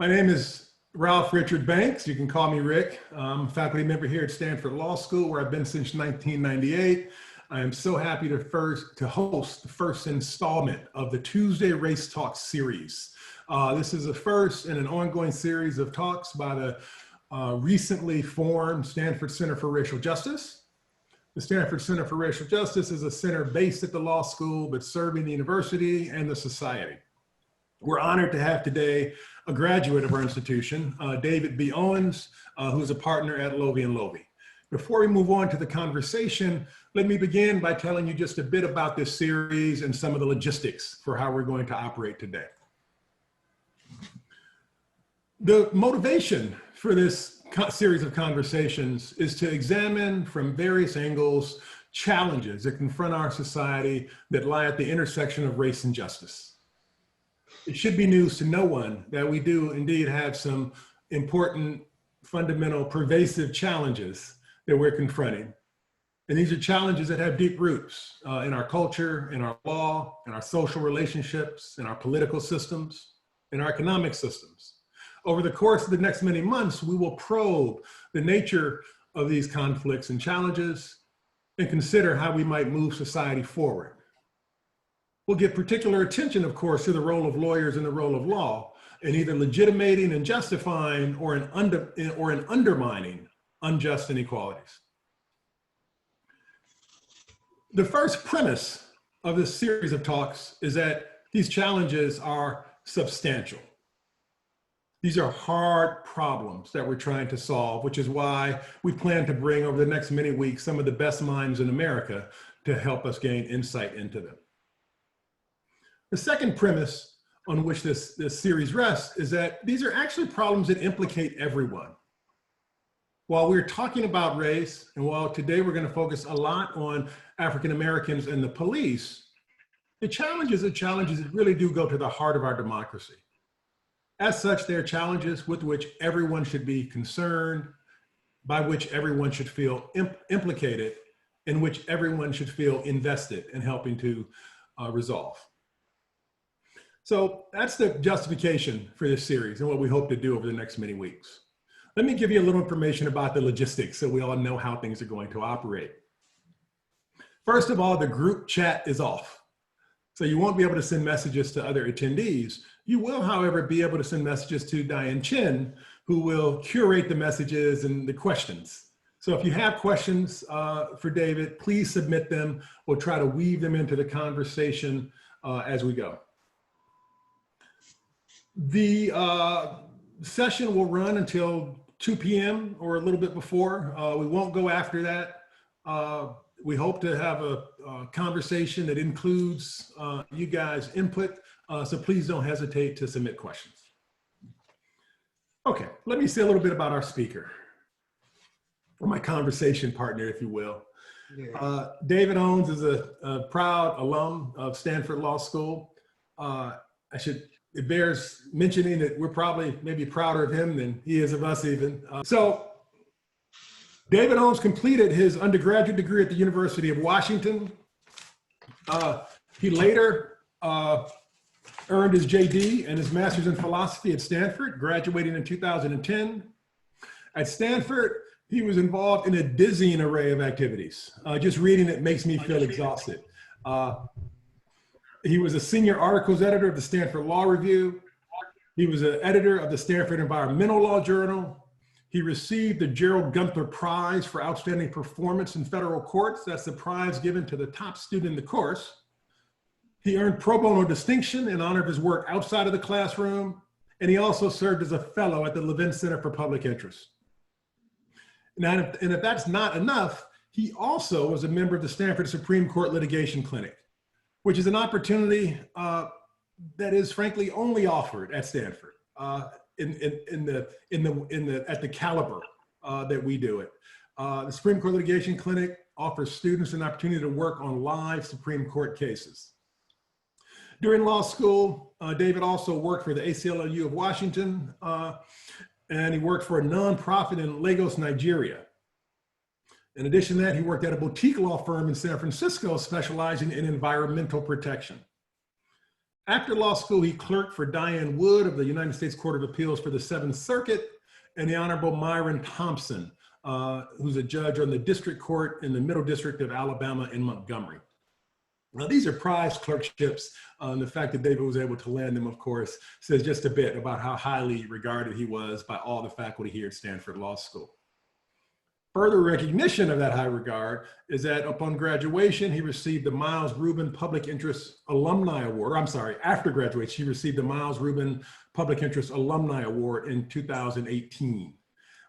My name is Ralph Richard Banks. You can call me Rick. I'm a faculty member here at Stanford Law School, where I've been since 1998. I am so happy to host the first installment of the Tuesday Race Talk series. This is the first in an ongoing series of talks by the recently formed Stanford Center for Racial Justice. The Stanford Center for Racial Justice is a center based at the law school, but serving the university and the society. We're honored to have today a graduate of our institution, David B. Owens, who's a partner at Loevy Loevy. Before we move on to the conversation, let me begin by telling you just a bit about this series and some of the logistics for how we're going to operate today. The motivation for this series of conversations is to examine from various angles challenges that confront our society that lie at the intersection of race and justice. It should be news to no one that we do indeed have some important, fundamental, pervasive challenges that we're confronting. And these are challenges that have deep roots in our culture, in our law, in our social relationships, in our political systems, in our economic systems. Over the course of the next many months, we will probe the nature of these conflicts and challenges and consider how we might move society forward. We'll give particular attention, of course, to the role of lawyers and the role of law in either legitimating and justifying or in undermining unjust inequalities. The first premise of this series of talks is that these challenges are substantial. These are hard problems that we're trying to solve, which is why we plan to bring over the next many weeks some of the best minds in America to help us gain insight into them. The second premise on which this series rests is that these are actually problems that implicate everyone. While we're talking about race, and while today we're going to focus a lot on African Americans and the police, the challenges that really do go to the heart of our democracy. As such, they're challenges with which everyone should be concerned, by which everyone should feel implicated, in which everyone should feel invested in helping to resolve. So that's the justification for this series and what we hope to do over the next many weeks. Let me give you a little information about the logistics so we all know how things are going to operate. First of all, the group chat is off. So you won't be able to send messages to other attendees. You will, however, be able to send messages to Diane Chin, who will curate the messages and the questions. So if you have questions for David, please submit them. We'll try to weave them into the conversation as we go. The session will run until 2 p.m. or a little bit before. We won't go after that. We hope to have a conversation that includes you guys' input, so please don't hesitate to submit questions. Okay, let me say a little bit about our speaker, or my conversation partner, if you will. Yeah. David Owens is a proud alum of Stanford Law School. It bears mentioning that we're probably maybe prouder of him than he is of us even. So David Owens completed his undergraduate degree at the University of Washington. He later earned his JD and his master's in philosophy at Stanford, graduating in 2010. At Stanford, he was involved in a dizzying array of activities. Just reading it makes me feel exhausted. He was a senior articles editor of the Stanford Law Review. He was an editor of the Stanford Environmental Law Journal. He received the Gerald Gunther Prize for Outstanding Performance in Federal Courts. That's the prize given to the top student in the course. He earned pro bono distinction in honor of his work outside of the classroom. And he also served as a fellow at the Levin Center for Public Interest. Now, and if that's not enough, he also was a member of the Stanford Supreme Court Litigation Clinic, which is an opportunity that is frankly only offered at Stanford at the caliber that we do it. The Supreme Court Litigation Clinic offers students an opportunity to work on live Supreme Court cases. During law school, David also worked for the ACLU of Washington, and he worked for a nonprofit in Lagos, Nigeria. In addition to that, he worked at a boutique law firm in San Francisco specializing in environmental protection. After law school, he clerked for Diane Wood of the United States Court of Appeals for the Seventh Circuit and the Honorable Myron Thompson, who's a judge on the district court in the Middle District of Alabama in Montgomery. Now, these are prized clerkships. The fact that David was able to land them, of course, says just a bit about how highly regarded he was by all the faculty here at Stanford Law School. Further recognition of that high regard is that upon graduation, he received the Miles Rubin Public Interest Alumni Award. I'm sorry, after graduation, he received the Miles Rubin Public Interest Alumni Award in 2018.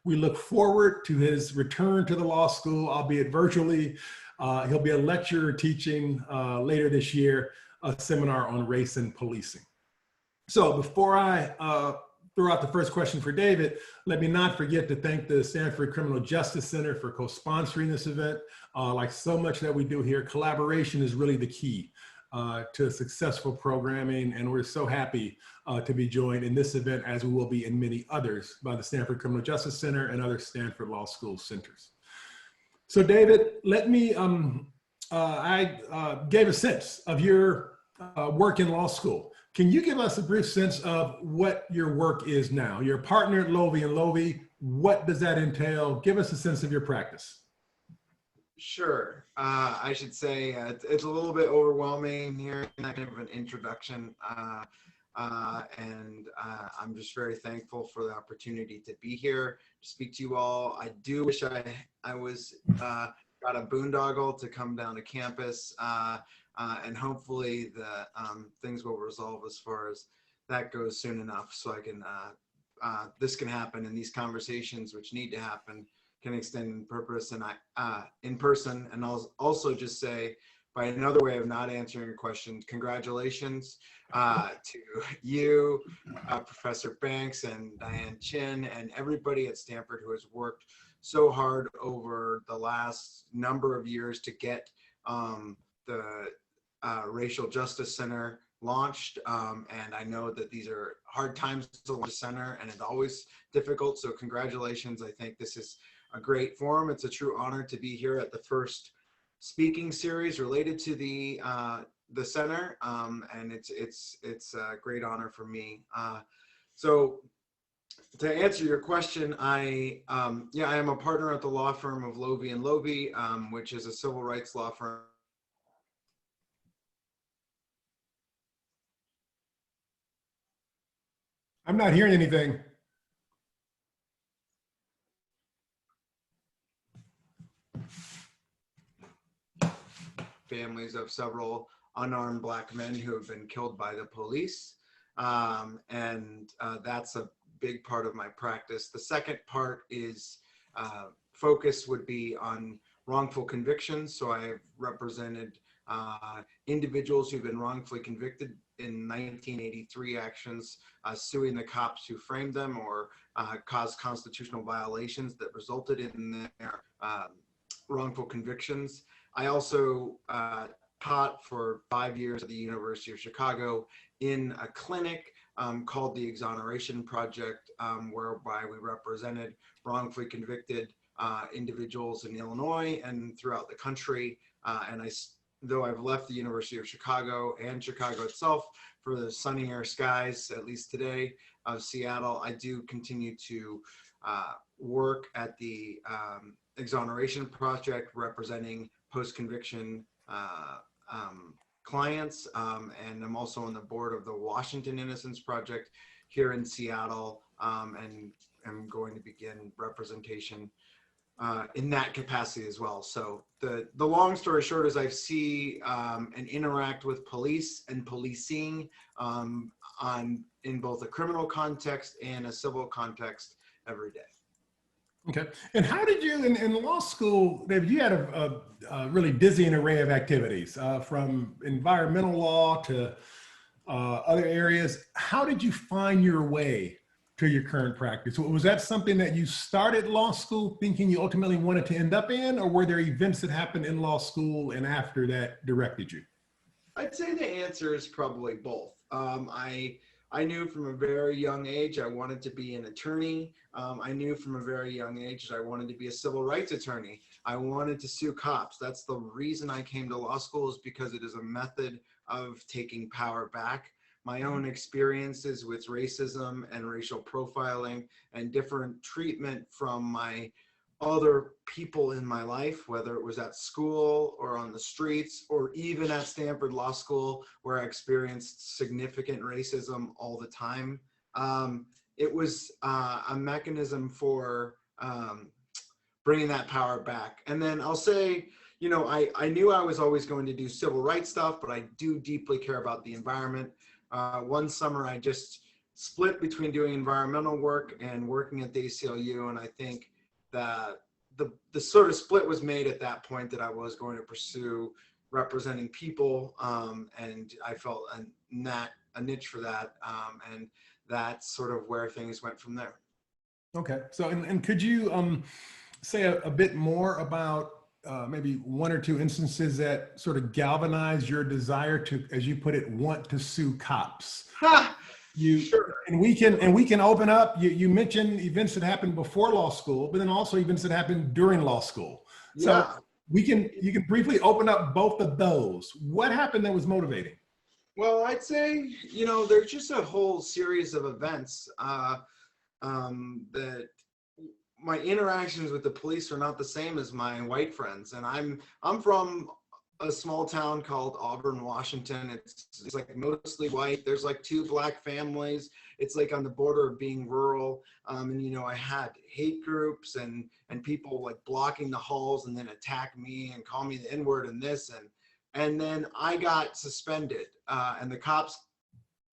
We look forward to his return to the law school, albeit virtually. He'll be a lecturer teaching later this year, a seminar on race and policing. So before I throw out the first question for David, let me not forget to thank the Stanford Criminal Justice Center for co-sponsoring this event. Like so much that we do here, collaboration is really the key to successful programming, and we're so happy to be joined in this event, as we will be in many others, by the Stanford Criminal Justice Center and other Stanford Law School centers. So David, let me, I gave a sense of your work in law school. Can you give us a brief sense of what your work is now? You're a partner at Loevy Loevy. What does that entail? Give us a sense of your practice. Sure. I should say it's a little bit overwhelming here in that kind of an introduction. I'm just very thankful for the opportunity to be here, to speak to you all. I do wish I was got a boondoggle to come down to campus, and hopefully the things will resolve as far as that goes soon enough, so I can this can happen, and these conversations which need to happen can extend in purpose and in person. And I'll also just say, by another way of not answering your question, congratulations to you, Professor Banks and Diane Chin, and everybody at Stanford who has worked so hard over the last number of years to get the Racial Justice Center launched. And I know that these are hard times to launch a center, and it's always difficult. So congratulations. I think this is a great forum. It's a true honor to be here at the first speaking series related to the center, and it's a great honor for me. So to answer your question, I am a partner at the law firm of Loevy Loevy, which is a civil rights law firm. I'm not hearing anything. Families of several unarmed Black men who have been killed by the police. That's a big part of my practice. The second part is focus would be on wrongful convictions. So I've represented individuals who've been wrongfully convicted in 1983 actions, suing the cops who framed them or caused constitutional violations that resulted in their wrongful convictions. I also taught for 5 years at the University of Chicago in a clinic called the Exoneration Project, whereby we represented wrongfully convicted individuals in Illinois and throughout the country. Though I've left the University of Chicago and Chicago itself for the sunnier skies, at least today, of Seattle, I do continue to work at the Exoneration Project, representing post-conviction clients, and I'm also on the board of the Washington Innocence Project here in Seattle, and I'm going to begin representation in that capacity as well. So the long story short is I see and interact with police and policing in both a criminal context and a civil context every day. Okay, and how did you, in law school, David, you had a really dizzying array of activities, from environmental law to other areas. How did you find your way to your current practice? Was that something that you started law school thinking you ultimately wanted to end up in, or were there events that happened in law school and after that directed you? I'd say the answer is probably both. I knew from a very young age I wanted to be an attorney. I knew from a very young age that I wanted to be a civil rights attorney. I wanted to sue cops. That's the reason I came to law school, is because it is a method of taking power back my own experiences with racism and racial profiling and different treatment from my other people in my life, whether it was at school or on the streets or even at Stanford Law School, where I experienced significant racism all the time. It was a mechanism for bringing that power back. And then I'll say, you know, I knew I was always going to do civil rights stuff, but I do deeply care about the environment. One summer I just split between doing environmental work and working at the ACLU, and I think that the sort of split was made at that point that I was going to pursue representing people, and I felt a niche for that, and that's sort of where things went from there. Okay, so and could you say a bit more about maybe one or two instances that sort of galvanize your desire to, as you put it, want to sue cops? Sure. And we can open up. You mentioned events that happened before law school, but then also events that happened during law school. So Yeah. you can briefly open up both of those. What happened that was motivating? Well, I'd say, you know, there's just a whole series of events that my interactions with the police are not the same as my white friends. And I'm from a small town called Auburn, Washington. It's like mostly white. There's like 2 black families. It's like on the border of being rural. And, you know, I had hate groups and people like blocking the halls and then attack me and call me the N-word and this. And then I got suspended and the cops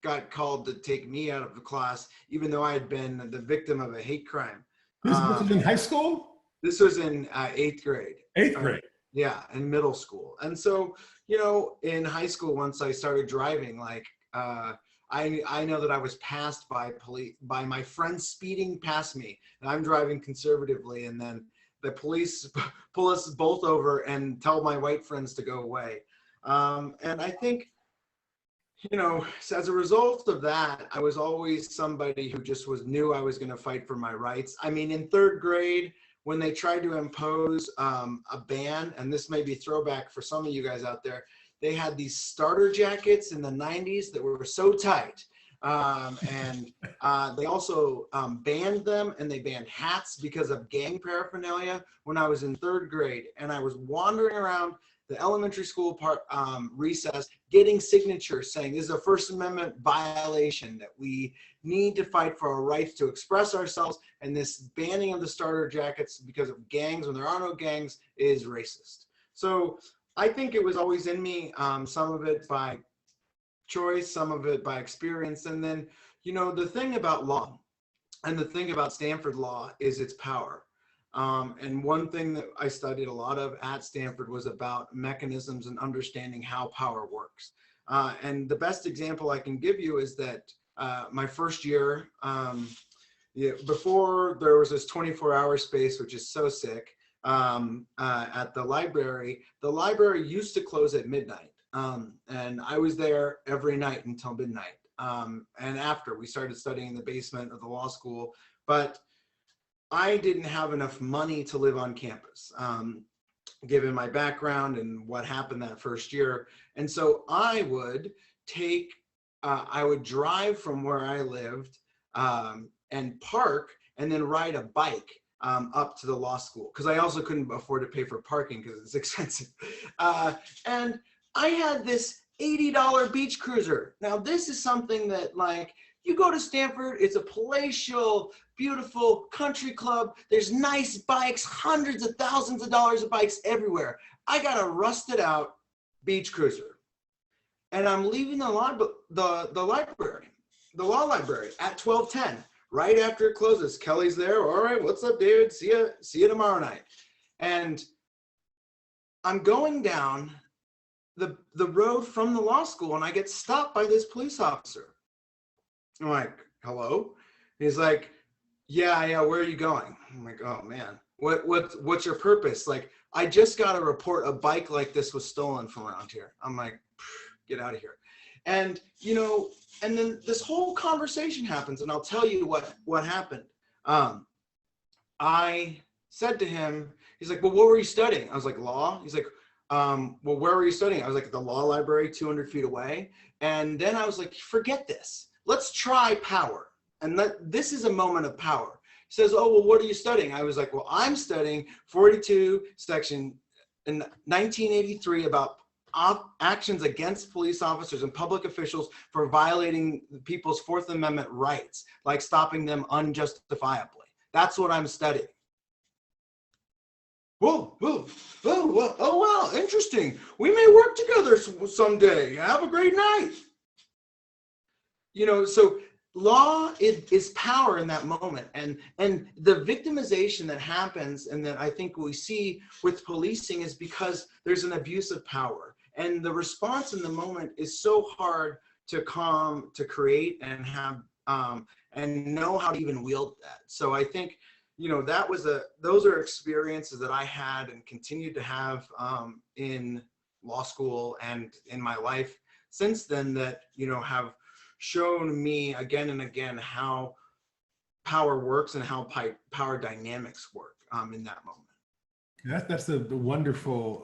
got called to take me out of the class, even though I had been the victim of a hate crime. This was in high school? This was in 8th grade. 8th grade. Yeah, in middle school. And so, you know, in high school, once I started driving, like I know that I was passed by my friends speeding past me, and I'm driving conservatively, and then the police pull us both over and tell my white friends to go away. And I think, you know, so as a result of that, I was always somebody who just knew I was going to fight for my rights. I mean, in 3rd grade, when they tried to impose a ban, and this may be throwback for some of you guys out there, they had these starter jackets in the 90s that were so tight. And they also banned them, and they banned hats because of gang paraphernalia when I was in 3rd grade. And I was wandering around the elementary school recess getting signatures saying this is a First Amendment violation, that we need to fight for our rights to express ourselves, and this banning of the starter jackets because of gangs when there are no gangs is racist. So I think it was always in me, some of it by choice, some of it by experience. And then, you know, the thing about law and the thing about Stanford Law is its power. And one thing that I studied a lot of at Stanford was about mechanisms and understanding how power works. And the best example I can give you is that my first year, before there was this 24-hour space, which is so sick, at the library used to close at midnight. And I was there every night until midnight. And after we started studying in the basement of the law school, but I didn't have enough money to live on campus, given my background and what happened that first year. And so I would drive from where I lived and park and then ride a bike up to the law school, because I also couldn't afford to pay for parking because it's expensive. And I had this $80 beach cruiser. Now this is something that, like, you go to Stanford, it's a palatial, beautiful country club. There's nice bikes, hundreds of thousands of dollars of bikes everywhere. I got a rusted out beach cruiser, and I'm leaving the library, the law library at 12:10, right after it closes. Kelly's there. All right, what's up, David? See you tomorrow night. And I'm going down the road from the law school, and I get stopped by this police officer. I'm like, hello? He's like, yeah, where are you going? I'm like, oh man, what's your purpose? Like, I just got to report a bike like this was stolen from around here. I'm like, get out of here. And, you know, and then this whole conversation happens, and I'll tell you what happened. I said to him, he's like, well, what were you studying? I was like, law. He's like, well, where were you studying? I was like, at the law library 200 feet away. And then I was like, forget this. Let's try power. And this is a moment of power. He says, oh, well, what are you studying? I was like, well, I'm studying 42 section in 1983 about actions against police officers and public officials for violating people's Fourth Amendment rights, like stopping them unjustifiably. That's what I'm studying. Whoa, whoa, oh, wow, interesting. We may work together someday. Have a great night. You know, so law is power in that moment. And the victimization that happens and that I think we see with policing is because there's an abuse of power. And the response in the moment is so hard to create and have, and know how to even wield that. So I think, you know, those are experiences that I had and continue to have in law school and in my life since then that, you know, have shown me again and again how power works and how power dynamics work in that moment. That's the wonderful,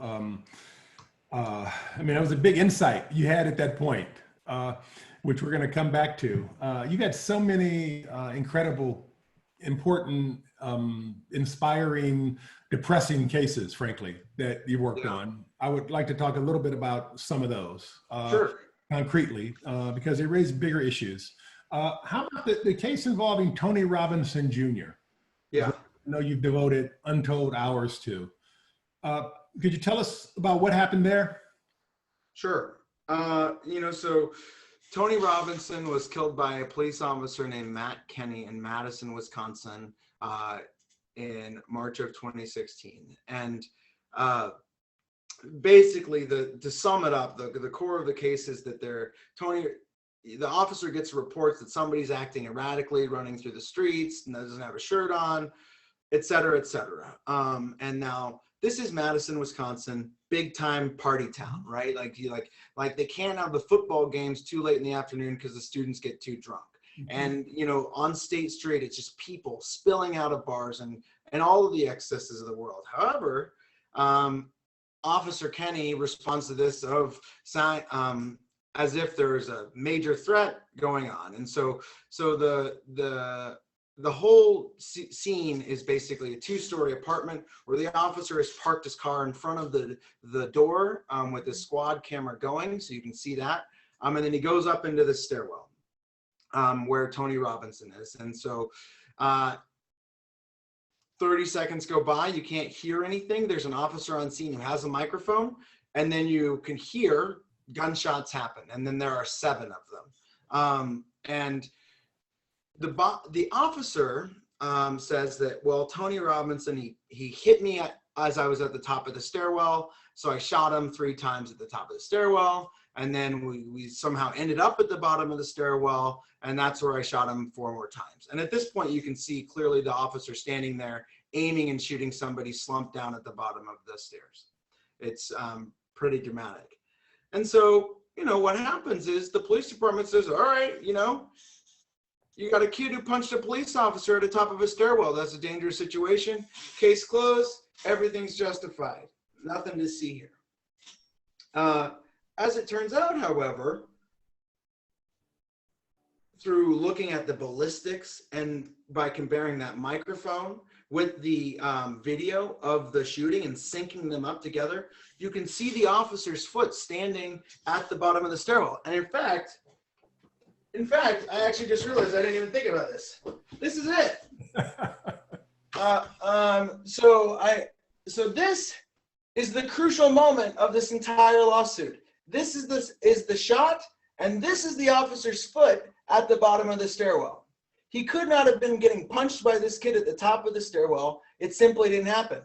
I mean, that was a big insight you had at that point, which we're going to come back to. You had so many incredible, important, inspiring, depressing cases, frankly, that you worked on. I would like to talk a little bit about some of those concretely, because they raise bigger issues. How about the case involving Tony Robinson Jr.? Yeah. I know you've devoted untold hours to. Could you tell us about what happened there? Sure. You know, so Tony Robinson was killed by a police officer named Matt Kenny in Madison, Wisconsin, in March of 2016. And basically, to sum it up, the core of the case is that the officer gets reports that somebody's acting erratically, running through the streets, and doesn't have a shirt on, et cetera, et cetera. And now this is Madison, Wisconsin, big time party town, right? Like they can't have the football games too late in the afternoon because the students get too drunk. And, you know, on State Street, it's just people spilling out of bars and all of the excesses of the world. However, Officer Kenny responds to this as if there's a major threat going on. And so the whole scene is basically a two-story apartment where the officer has parked his car in front of the door with his squad camera going, so you can see that. And then he goes up into the stairwell where Tony Robinson is. And so 30 seconds go by, you can't hear anything. There's an officer on scene who has a microphone, and then you can hear gunshots happen. And then there are 7 of them. And the officer says that, well, Tony Robinson, he hit me as I was at the top of the stairwell. So I shot him 3 times at the top of the stairwell. And then we somehow ended up at the bottom of the stairwell. And that's where I shot him 4 more times. And at this point, you can see clearly the officer standing there aiming and shooting somebody slumped down at the bottom of the stairs. It's pretty dramatic. And so, you know, what happens is the police department says, all right, you know, you got a kid who punched a police officer at the top of a stairwell. That's a dangerous situation. Case closed. Everything's justified. Nothing to see here. As it turns out, however, through looking at the ballistics and by comparing that microphone with the video of the shooting and syncing them up together, you can see the officer's foot standing at the bottom of the stairwell. And in fact, I actually just realized I didn't even think about this. This is it. So this is the crucial moment of this entire lawsuit. This is the shot, and this is the officer's foot at the bottom of the stairwell. He could not have been getting punched by this kid at the top of the stairwell. It simply didn't happen.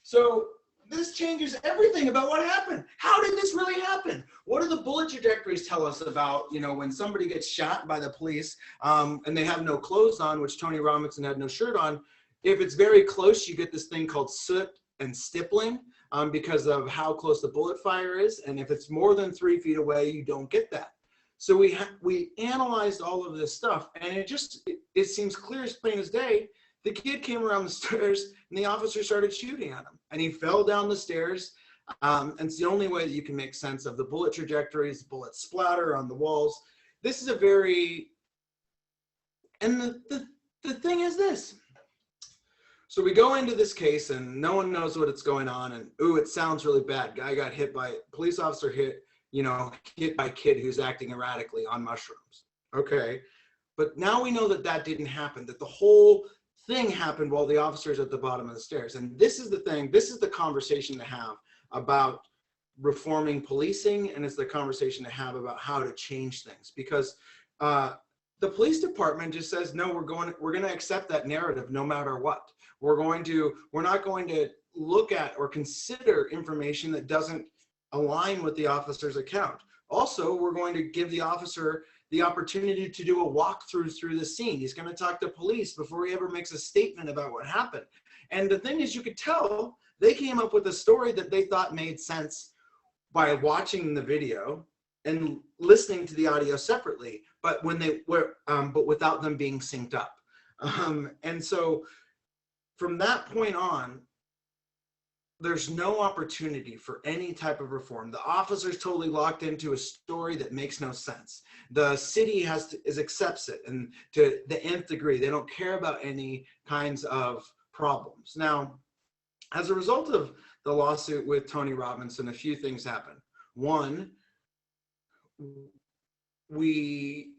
So this changes everything about what happened. How did this really happen? What do the bullet trajectories tell us about, you know, when somebody gets shot by the police and they have no clothes on, which Tony Robinson had no shirt on? If it's very close, you get this thing called soot and stippling because of how close the bullet fire is. And if it's more than 3 feet away, you don't get that. So we analyzed all of this stuff, and it seems clear as plain as day. The kid came around the stairs, and the officer started shooting at him, and he fell down the stairs. And it's the only way that you can make sense of the bullet trajectories, bullet splatter on the walls. This is a very, and the thing is this. So we go into this case and no one knows what it's going on, and ooh, it sounds really bad. Guy got hit by, police officer hit by a kid who's acting erratically on mushrooms. Okay, but now we know that that didn't happen, that the whole thing happened while the officer's at the bottom of the stairs. And this is the thing, this is the conversation to have about reforming policing, and it's the conversation to have about how to change things, because the police department just says, no, we're going to accept that narrative no matter what. We're not going to look at or consider information that doesn't align with the officer's account. Also, we're going to give the officer the opportunity to do a walkthrough through the scene. He's going to talk to police before he ever makes a statement about what happened. And the thing is, you could tell they came up with a story that they thought made sense by watching the video and listening to the audio separately, but when they were, but without them being synced up. And so from that point on, there's no opportunity for any type of reform. The officer's totally locked into a story that makes no sense. The city accepts it, and to the nth degree, they don't care about any kinds of problems. Now, as a result of the lawsuit with Tony Robinson, a few things happened. One, we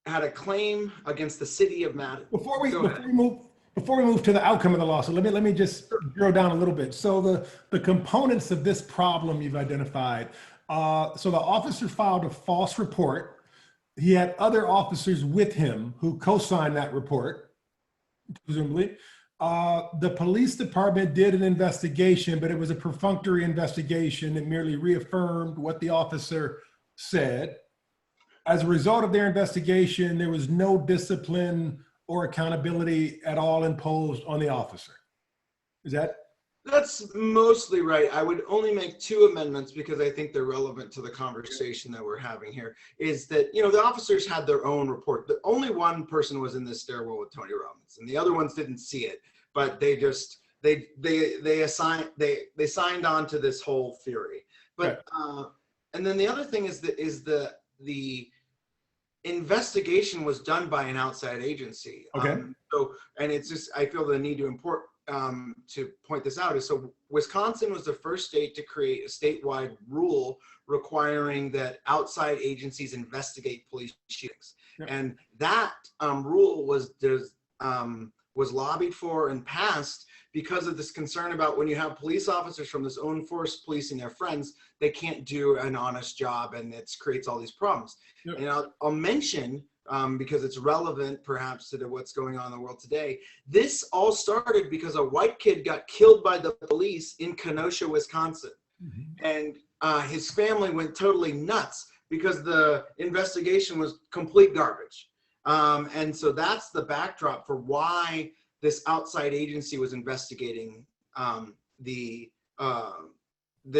had a claim against the city of Madison. Before we move to the outcome of the lawsuit, let me just drill down a little bit. So the components of this problem you've identified. So the officer filed a false report. He had other officers with him who co-signed that report, presumably. The police department did an investigation, but it was a perfunctory investigation. It merely reaffirmed what the officer said. As a result of their investigation, there was no discipline or accountability at all imposed on the officer. Is that? That's mostly right. I would only make two amendments because I think they're relevant to the conversation that we're having here. Is that, the officers had their own report. The only one person was in this stairwell with Tony Robinson. The other ones didn't see it, but they just they signed on to this whole theory. But and then the other thing is that the investigation was done by an outside agency. Okay. And it's just, I feel the need to point this out is, so Wisconsin was the first state to create a statewide rule requiring that outside agencies investigate police shootings. Yep. And that rule was lobbied for and passed because of this concern about when you have police officers from this own force policing their friends, they can't do an honest job, and it creates all these problems. Yep. And I'll mention, because it's relevant perhaps to what's going on in the world today, this all started because a white kid got killed by the police in Kenosha, Wisconsin. Mm-hmm. And his family went totally nuts because the investigation was complete garbage. And so that's the backdrop for why this outside agency was investigating the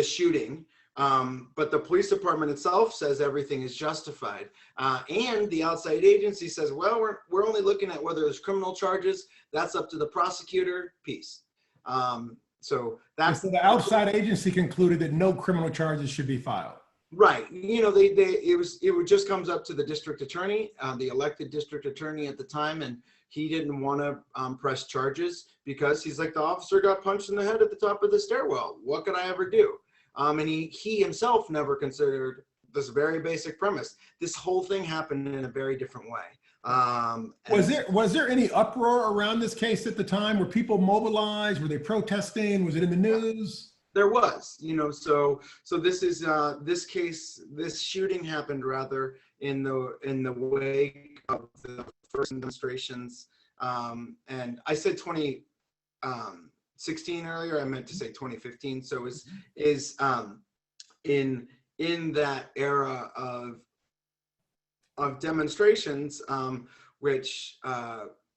shooting. But the police department itself says everything is justified. And the outside agency says, well, we're only looking at whether there's criminal charges. That's up to the prosecutor. Peace. So the outside agency concluded that no criminal charges should be filed. Right. It just comes up to the district attorney, the elected district attorney at the time, and he didn't want to press charges because he's like, the officer got punched in the head at the top of the stairwell. What could I ever do? And he himself never considered this very basic premise. This whole thing happened in a very different way. Was there any uproar around this case at the time? Were people mobilized? Were they protesting? Was it in the news? There was, so this is this case. This shooting happened rather in the wake of the first demonstrations. And I said 2016 earlier. I meant to say 2015. So is in that era of demonstrations, which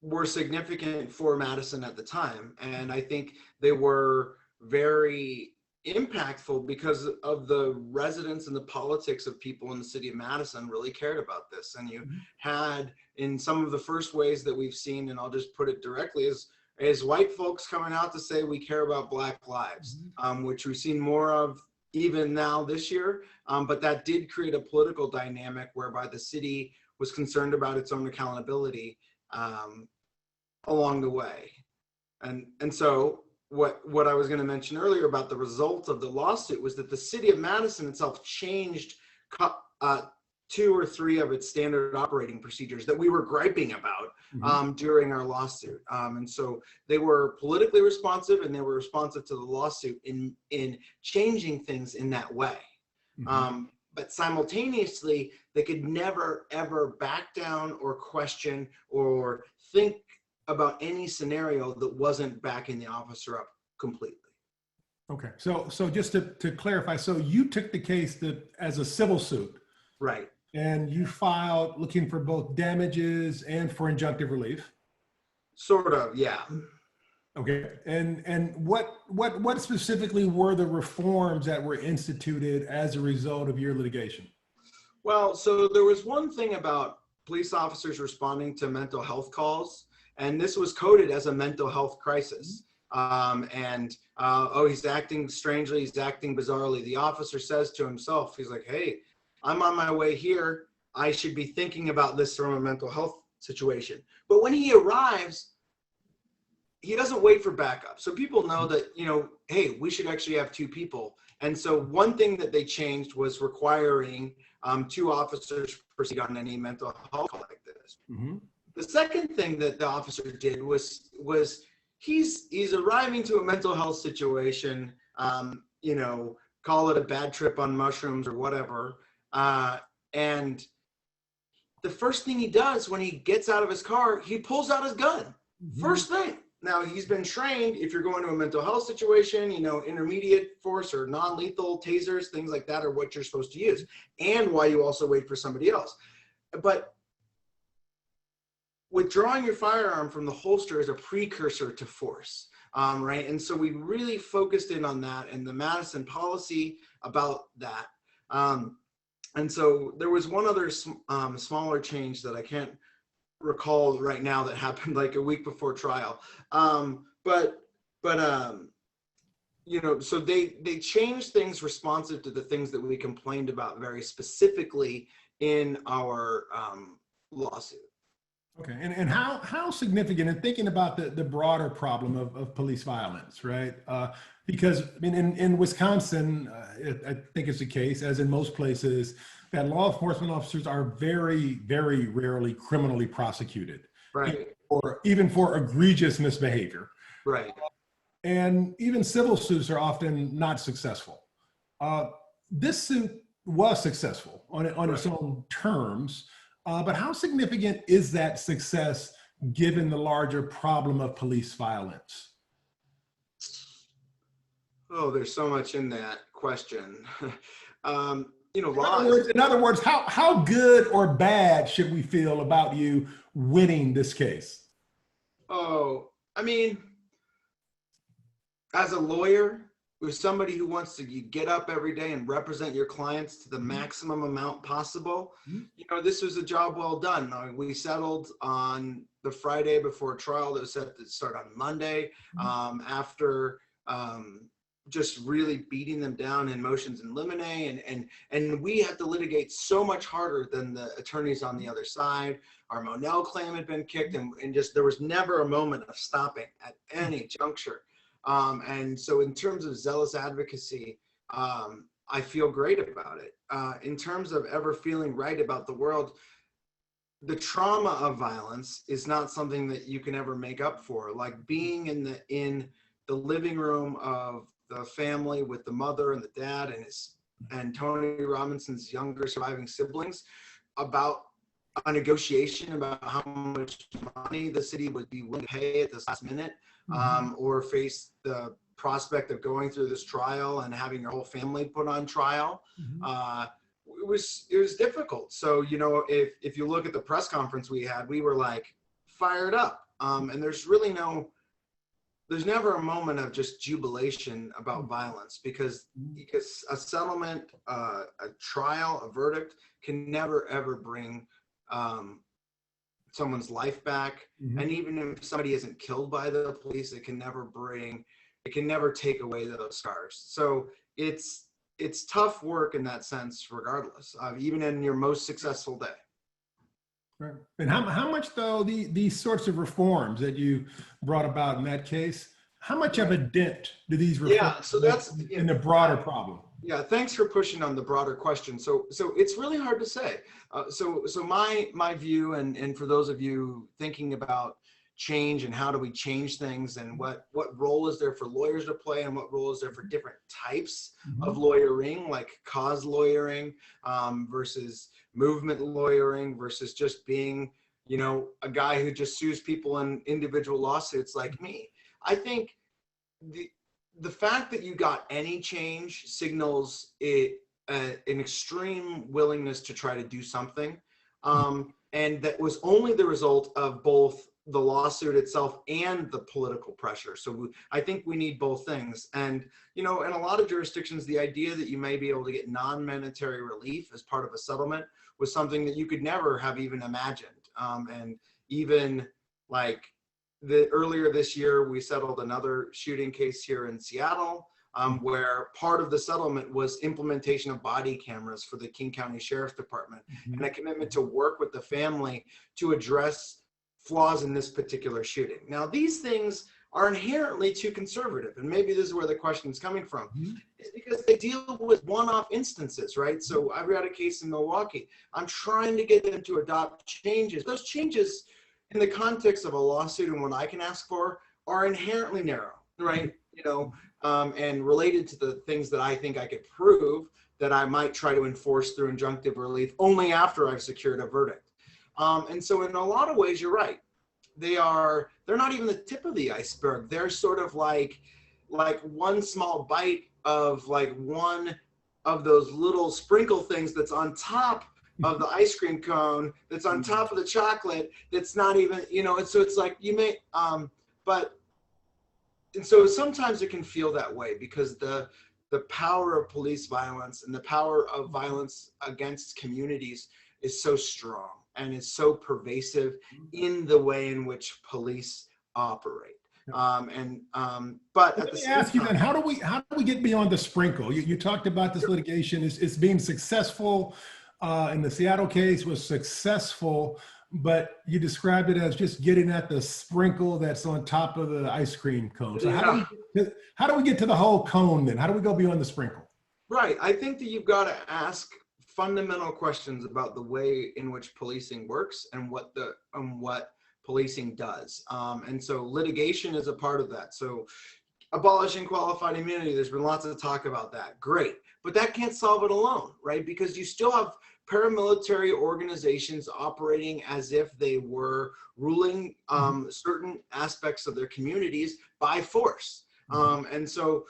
were significant for Madison at the time, and I think they were very impactful because of the residents and the politics of people in the city of Madison really cared about this. And you had, in some of the first ways that we've seen, and I'll just put it directly, is is white folks coming out to say we care about Black lives, which we've seen more of even now this year. But that did create a political dynamic whereby the city was concerned about its own accountability along the way. And so what I was going to mention earlier about the result of the lawsuit was that the city of Madison itself changed 2 or 3 of its standard operating procedures that we were griping about during our lawsuit. And so they were politically responsive, and they were responsive to the lawsuit in changing things in that way. But simultaneously, they could never, ever back down or question or think about any scenario that wasn't backing the officer up completely. Okay, so just to clarify, so you took the case as a civil suit. Right. And you filed looking for both damages and for injunctive relief. Sort of, yeah. Okay, and what specifically were the reforms that were instituted as a result of your litigation? Well, so there was one thing about police officers responding to mental health calls, and this was coded as a mental health crisis. He's acting strangely, he's acting bizarrely. The officer says to himself, he's like, hey, I'm on my way here. I should be thinking about this from a mental health situation. But when he arrives, he doesn't wait for backup. So people know that, hey, we should actually have 2 people. And so one thing that they changed was requiring 2 officers proceed on any mental health call like this. The second thing that the officer did was he's arriving to a mental health situation, call it a bad trip on mushrooms or whatever. And the first thing he does when he gets out of his car, he pulls out his gun. First thing. Now, he's been trained, if you're going to a mental health situation, intermediate force or non-lethal tasers, things like that are what you're supposed to use, and why you also wait for somebody else. But withdrawing your firearm from the holster is a precursor to force, right? And so we really focused in on that and the Madison policy about that. And so there was one other smaller change that I can't recall right now that happened like a week before trial. So they changed things responsive to the things that we complained about very specifically in our lawsuit. Okay, and how significant, and thinking about the broader problem of police violence, right? Because I mean, in Wisconsin, I think it's the case, as in most places, that law enforcement officers are very, very rarely criminally prosecuted, right? Or even for egregious misbehavior, right? And even civil suits are often not successful. This suit was successful on its own terms. But how significant is that success given the larger problem of police violence? Oh, there's so much in that question. In other words, how good or bad should we feel about you winning this case? Oh, I mean, as a lawyer, with somebody who wants to get up every day and represent your clients to the maximum amount possible, this was a job well done. We settled on the Friday before trial that was set to start on Monday, after just really beating them down in motions in limine, and we had to litigate so much harder than the attorneys on the other side. Our Monell claim had been kicked, and just there was never a moment of stopping at any juncture. And so in terms of zealous advocacy, I feel great about it. In terms of ever feeling right about the world, the trauma of violence is not something that you can ever make up for. Like being in the living room of the family with the mother and the dad and Tony Robinson's younger surviving siblings, about a negotiation about how much money the city would be willing to pay at this last minute, or face the prospect of going through this trial and having your whole family put on trial. It was difficult. So, if you look at the press conference we had, we were like fired up. And there's never a moment of just jubilation about violence, because a settlement, a trial, a verdict can never ever bring someone's life back. And even if somebody isn't killed by the police, it can never take away those scars. So it's tough work in that sense, regardless, even in your most successful day. Right. And how much, though, these sorts of reforms that you brought about in that case, how much of a dent do these reforms so that's in the broader problem? Yeah, thanks for pushing on the broader question. So it's really hard to say. So my view, and for those of you thinking about change and how do we change things, and what role is there for lawyers to play, and what role is there for different types of lawyering, like cause lawyering versus movement lawyering versus just being, a guy who just sues people in individual lawsuits like me. I think the fact that you got any change signals an extreme willingness to try to do something, and that was only the result of both the lawsuit itself and the political pressure. So I think we need both things. And, in a lot of jurisdictions, the idea that you may be able to get non-monetary relief as part of a settlement was something that you could never have even imagined. And even like earlier this year, we settled another shooting case here in Seattle, where part of the settlement was implementation of body cameras for the King County Sheriff's Department, and a commitment to work with the family to address flaws in this particular shooting. Now, these things are inherently too conservative, and maybe this is where the question is coming from. It's because they deal with one-off instances, right? So I've got a case in Milwaukee. I'm trying to get them to adopt changes. Those changes, in the context of a lawsuit and what I can ask for, are inherently narrow, right? And related to the things that I think I could prove that I might try to enforce through injunctive relief only after I've secured a verdict. And so in a lot of ways, you're right. They're not even the tip of the iceberg. They're sort of like one small bite of like one of those little sprinkle things that's on top of the ice cream cone, that's on top of the chocolate, that's not even, and so it's like you may, and so sometimes it can feel that way because the power of police violence and the power of violence against communities is so strong and is so pervasive in the way in which police operate. But let me ask you then, how do we get beyond the sprinkle? You talked about this litigation is being successful. In the Seattle case was successful, but you described it as just getting at the sprinkle that's on top of the ice cream cone. So how do we get to the whole cone then? How do we go beyond the sprinkle? Right. I think that you've got to ask fundamental questions about the way in which policing works and what policing does. And so litigation is a part of that. So abolishing qualified immunity, there's been lots of talk about that. Great. But that can't solve it alone, right? Because you still have paramilitary organizations operating as if they were ruling certain aspects of their communities by force. And so,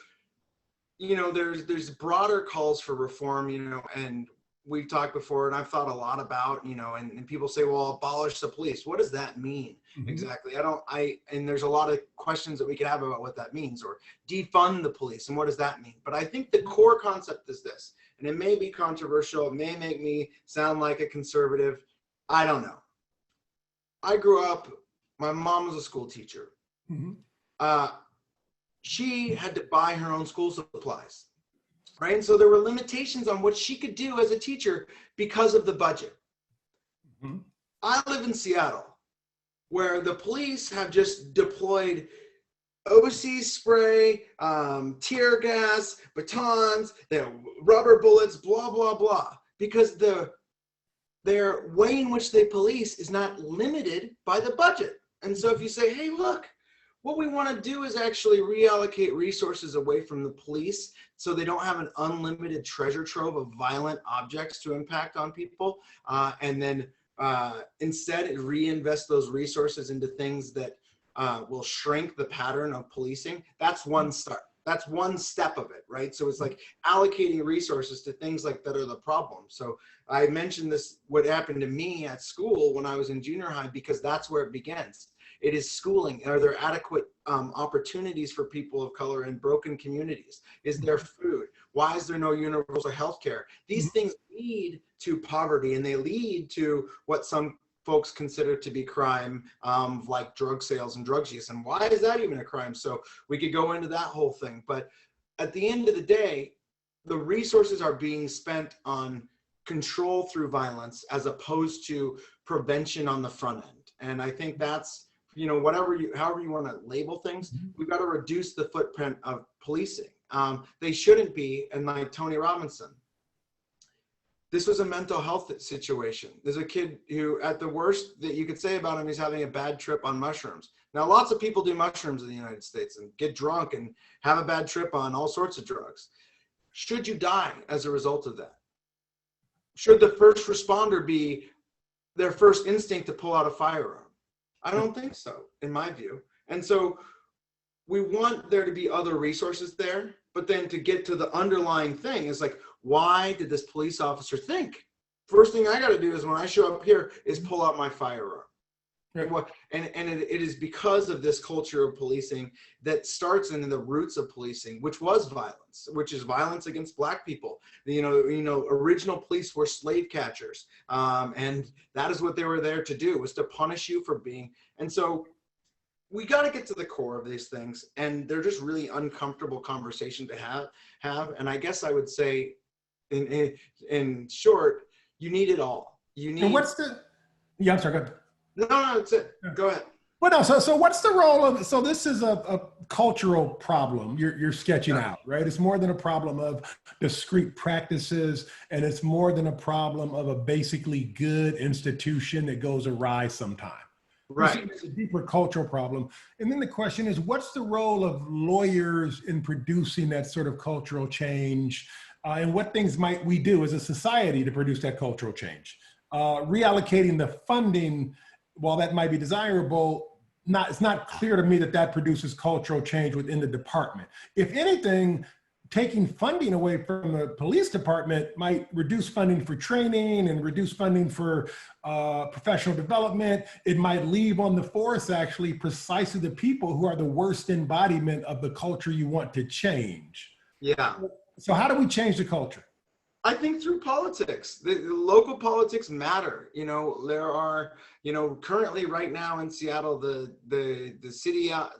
there's broader calls for reform, and we've talked before, and I've thought a lot about, and people say, well, abolish the police. What does that mean exactly? And there's a lot of questions that we could have about what that means, or defund the police, and what does that mean? But I think the core concept is this, and it may be controversial. It may make me sound like a conservative. I don't know. I grew up, my mom was a school teacher. She had to buy her own school supplies. Right. And so there were limitations on what she could do as a teacher because of the budget. I live in Seattle, where the police have just deployed OC spray, tear gas, batons, rubber bullets, blah, blah, blah, because their way in which they police is not limited by the budget. And so if you say, hey, look, what we want to do is actually reallocate resources away from the police so they don't have an unlimited treasure trove of violent objects to impact on people. And then instead reinvest those resources into things that will shrink the pattern of policing. That's one start. That's one step of it, right? So it's like allocating resources to things like that are the problem. So I mentioned this, what happened to me at school when I was in junior high, because that's where it begins. It is schooling. Are there adequate opportunities for people of color in broken communities? Is there food? Why is there no universal health care? These things lead to poverty, and they lead to what some folks consider to be crime, like drug sales and drug use. And why is that even a crime? So we could go into that whole thing. But at the end of the day, the resources are being spent on control through violence as opposed to prevention on the front end. And I think that's, however you want to label things, we've got to reduce the footprint of policing. They shouldn't be, and like Tony Robinson, this was a mental health situation. There's a kid who, at the worst that you could say about him, he's having a bad trip on mushrooms. Now, lots of people do mushrooms in the United States and get drunk and have a bad trip on all sorts of drugs. Should you die as a result of that? Should the first responder be their first instinct to pull out a firearm? I don't think so, in my view. And so we want there to be other resources there, but then to get to the underlying thing is like, why did this police officer think? First thing I got to do is when I show up here is pull out my firearm. And it is because of this culture of policing that starts in the roots of policing, which was violence, which is violence against Black people. Original police were slave catchers, and that is what they were there to do, was to punish you for being. And so we got to get to the core of these things, and they're just really uncomfortable conversation to have. And I guess I would say, in short, you need it all. You need. And what's the? Yeah, I'm sorry. Go ahead. No, that's it. Go ahead. Well, no, so what's the role of, so this is a cultural problem you're sketching out, right? It's more than a problem of discrete practices, and it's more than a problem of a basically good institution that goes awry sometime. Right. It's a deeper cultural problem. And then the question is, what's the role of lawyers in producing that sort of cultural change? And what things might we do as a society to produce that cultural change? Reallocating the funding, while that might be desirable, it's not clear to me that produces cultural change within the department. If anything, taking funding away from the police department might reduce funding for training and reduce funding for professional development. It might leave on the force actually precisely the people who are the worst embodiment of the culture you want to change. Yeah. So how do we change the culture? I think through politics. The local politics matter. There are, currently right now in Seattle, the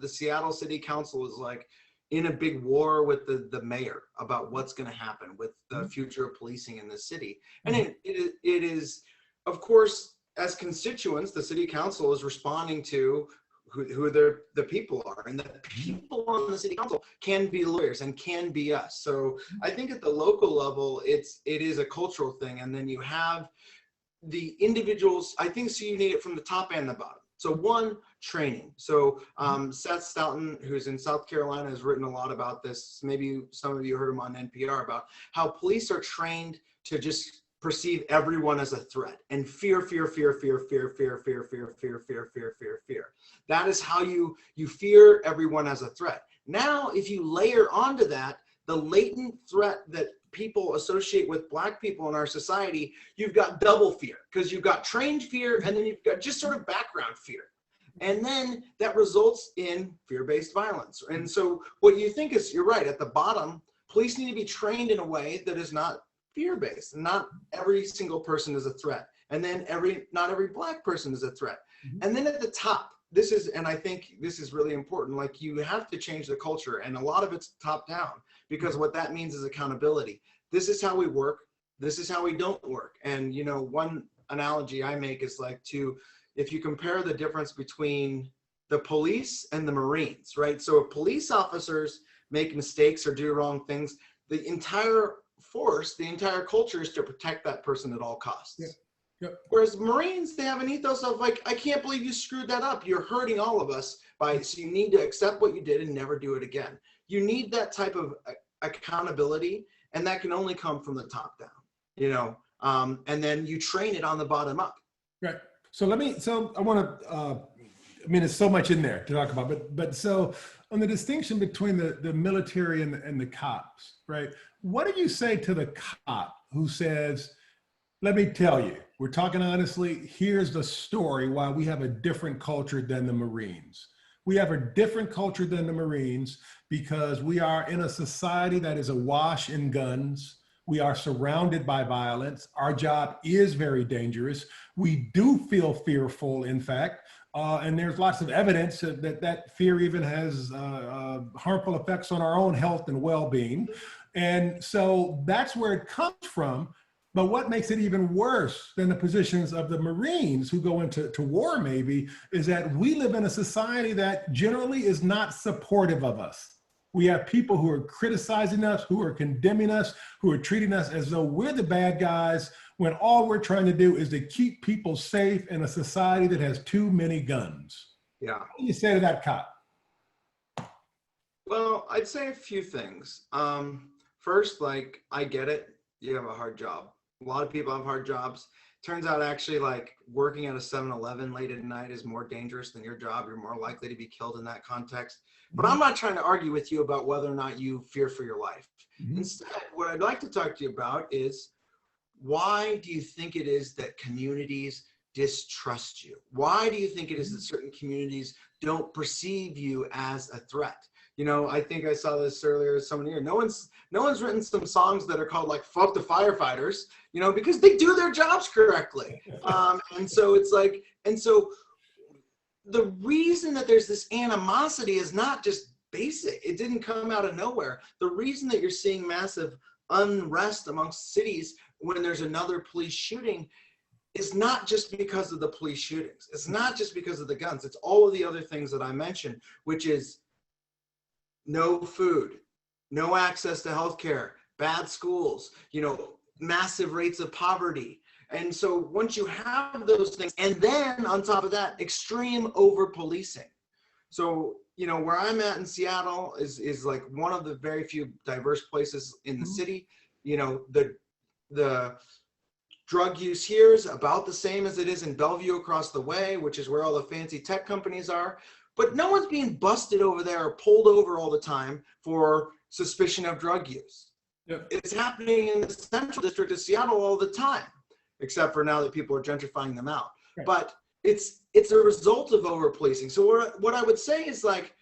Seattle City Council is like in a big war with the mayor about what's going to happen with the future of policing in the city. And it is, of course, as constituents, the city council is responding to who the people are, and the people on the city council can be lawyers and can be us. So I think at the local level, it is a cultural thing, and then you have the individuals. I think so. You need it from the top and the bottom. So one, training. So Seth Stoughton, who's in South Carolina, has written a lot about this. Maybe some of you heard him on NPR about how police are trained to just perceive everyone as a threat and fear. That is how you fear everyone as a threat. Now, if you layer onto that the latent threat that people associate with Black people in our society, you've got double fear, because you've got trained fear and then you've got just sort of background fear. And then that results in fear-based violence. And so what you think is, you're right, at the bottom, police need to be trained in a way that is not fear-based. Not every single person is a threat. And then not every Black person is a threat. And then at the top, and I think this is really important, like you have to change the culture, and a lot of it's top down, because what that means is accountability. This is how we work. This is how we don't work. And, one analogy I make is like if you compare the difference between the police and the Marines, right? So if police officers make mistakes or do wrong things, the entire force, the entire culture is to protect that person at all costs. Yeah. Yep. Whereas Marines, they have an ethos of like, I can't believe you screwed that up. You're hurting all of us so you need to accept what you did and never do it again. You need that type of accountability, and that can only come from the top down, and then you train it on the bottom up. Right. So I want to, there's so much in there to talk about, but so on the distinction between the military and the cops, right? What do you say to the cop who says, let me tell you, we're talking honestly, here's the story why we have a different culture than the Marines. We have a different culture than the Marines because we are in a society that is awash in guns. We are surrounded by violence. Our job is very dangerous. We do feel fearful, in fact, and there's lots of evidence that fear even has harmful effects on our own health and well-being. And so that's where it comes from. But what makes it even worse than the positions of the Marines who go into war maybe is that we live in a society that generally is not supportive of us. We have people who are criticizing us, who are condemning us, who are treating us as though we're the bad guys, when all we're trying to do is to keep people safe in a society that has too many guns. Yeah. What do you say to that, cop? Well, I'd say a few things. First, like, I get it. You have a hard job. A lot of people have hard jobs. Turns out actually, like, working at a 7-Eleven late at night is more dangerous than your job. You're more likely to be killed in that context. But I'm not trying to argue with you about whether or not you fear for your life. Instead, what I'd like to talk to you about is, why do you think it is that communities distrust you? Why do you think it is that certain communities don't perceive you as a threat? You know, I think I saw this earlier, someone here, no one's written some songs that are called like "Fuck the Firefighters," you know, because they do their jobs correctly. And so it's like, and so the reason that there's this animosity is not just basic. It didn't come out of nowhere. The reason that you're seeing massive unrest amongst cities when there's another police shooting is not just because of the police shootings. It's not just because of the guns. It's all of the other things that I mentioned, which is no food, no access to healthcare, bad schools, you know, massive rates of poverty. And so once you have those things, and then on top of that, extreme over-policing. So, you know, where I'm at in Seattle is like one of the very few diverse places in the city. You know, the drug use here is about the same as it is in Bellevue across the way, which is where all the fancy tech companies are. But no one's being busted over there or pulled over all the time for suspicion of drug use. Yep. It's happening in the central district of Seattle all the time, except for now that people are gentrifying them out. Right. But it's a result of over-policing. So what I would say is, like,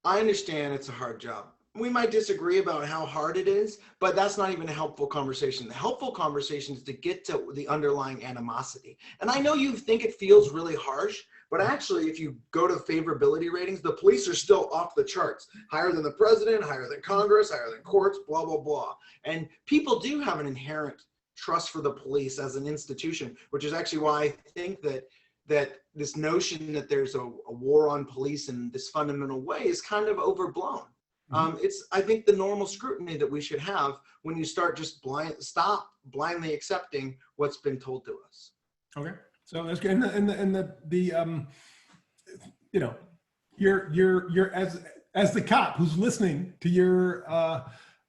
I understand it's a hard job. We might disagree about how hard it is, but that's not even a helpful conversation. The helpful conversation is to get to the underlying animosity. And I know you think it feels really harsh, but actually, if you go to favorability ratings, the police are still off the charts, higher than the president, higher than Congress, higher than courts, blah, blah, blah. And people do have an inherent trust for the police as an institution, which is actually why I think that this notion that there's a war on police in this fundamental way is kind of overblown. It's, I think, the normal scrutiny that we should have when you start just stop blindly accepting what's been told to us. Okay. So that's good. And you know, you're as the cop who's listening to your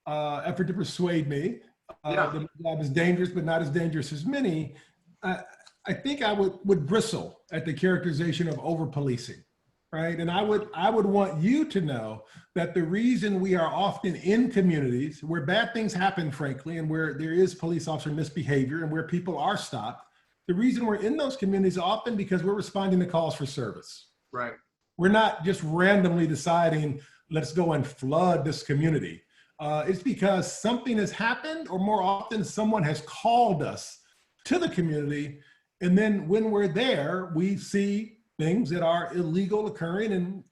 effort to persuade me, the job is dangerous, but not as dangerous as many. I think I would bristle at the characterization of over-policing, right? And I would want you to know that the reason we are often in communities where bad things happen, frankly, and where there is police officer misbehavior and where people are stopped, the reason we're in those communities often because we're responding to calls for service. Right. We're not just randomly deciding, let's go and flood this community. It's because something has happened, or more often someone has called us to the community. And then when we're there, we see things that are illegal occurring in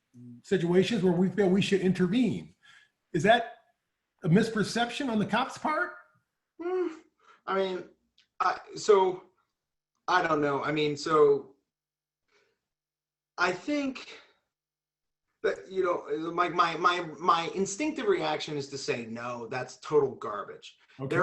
situations where we feel we should intervene. Is that a misperception on the cop's part? I mean, so I don't know. I mean, so I think that, you know, my instinctive reaction is to say, no, that's total garbage. Okay.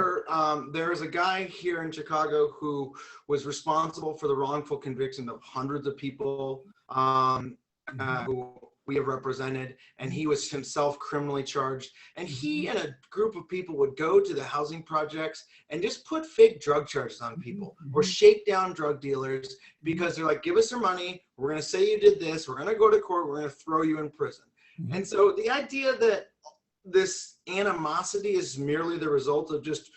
There's a guy here in Chicago who was responsible for the wrongful conviction of hundreds of people who we have represented, and he was himself criminally charged. And he and a group of people would go to the housing projects and just put fake drug charges on people or shake down drug dealers because they're like, give us your money. We're going to say you did this. We're going to go to court. We're going to throw you in prison. And so the idea that this animosity is merely the result of just,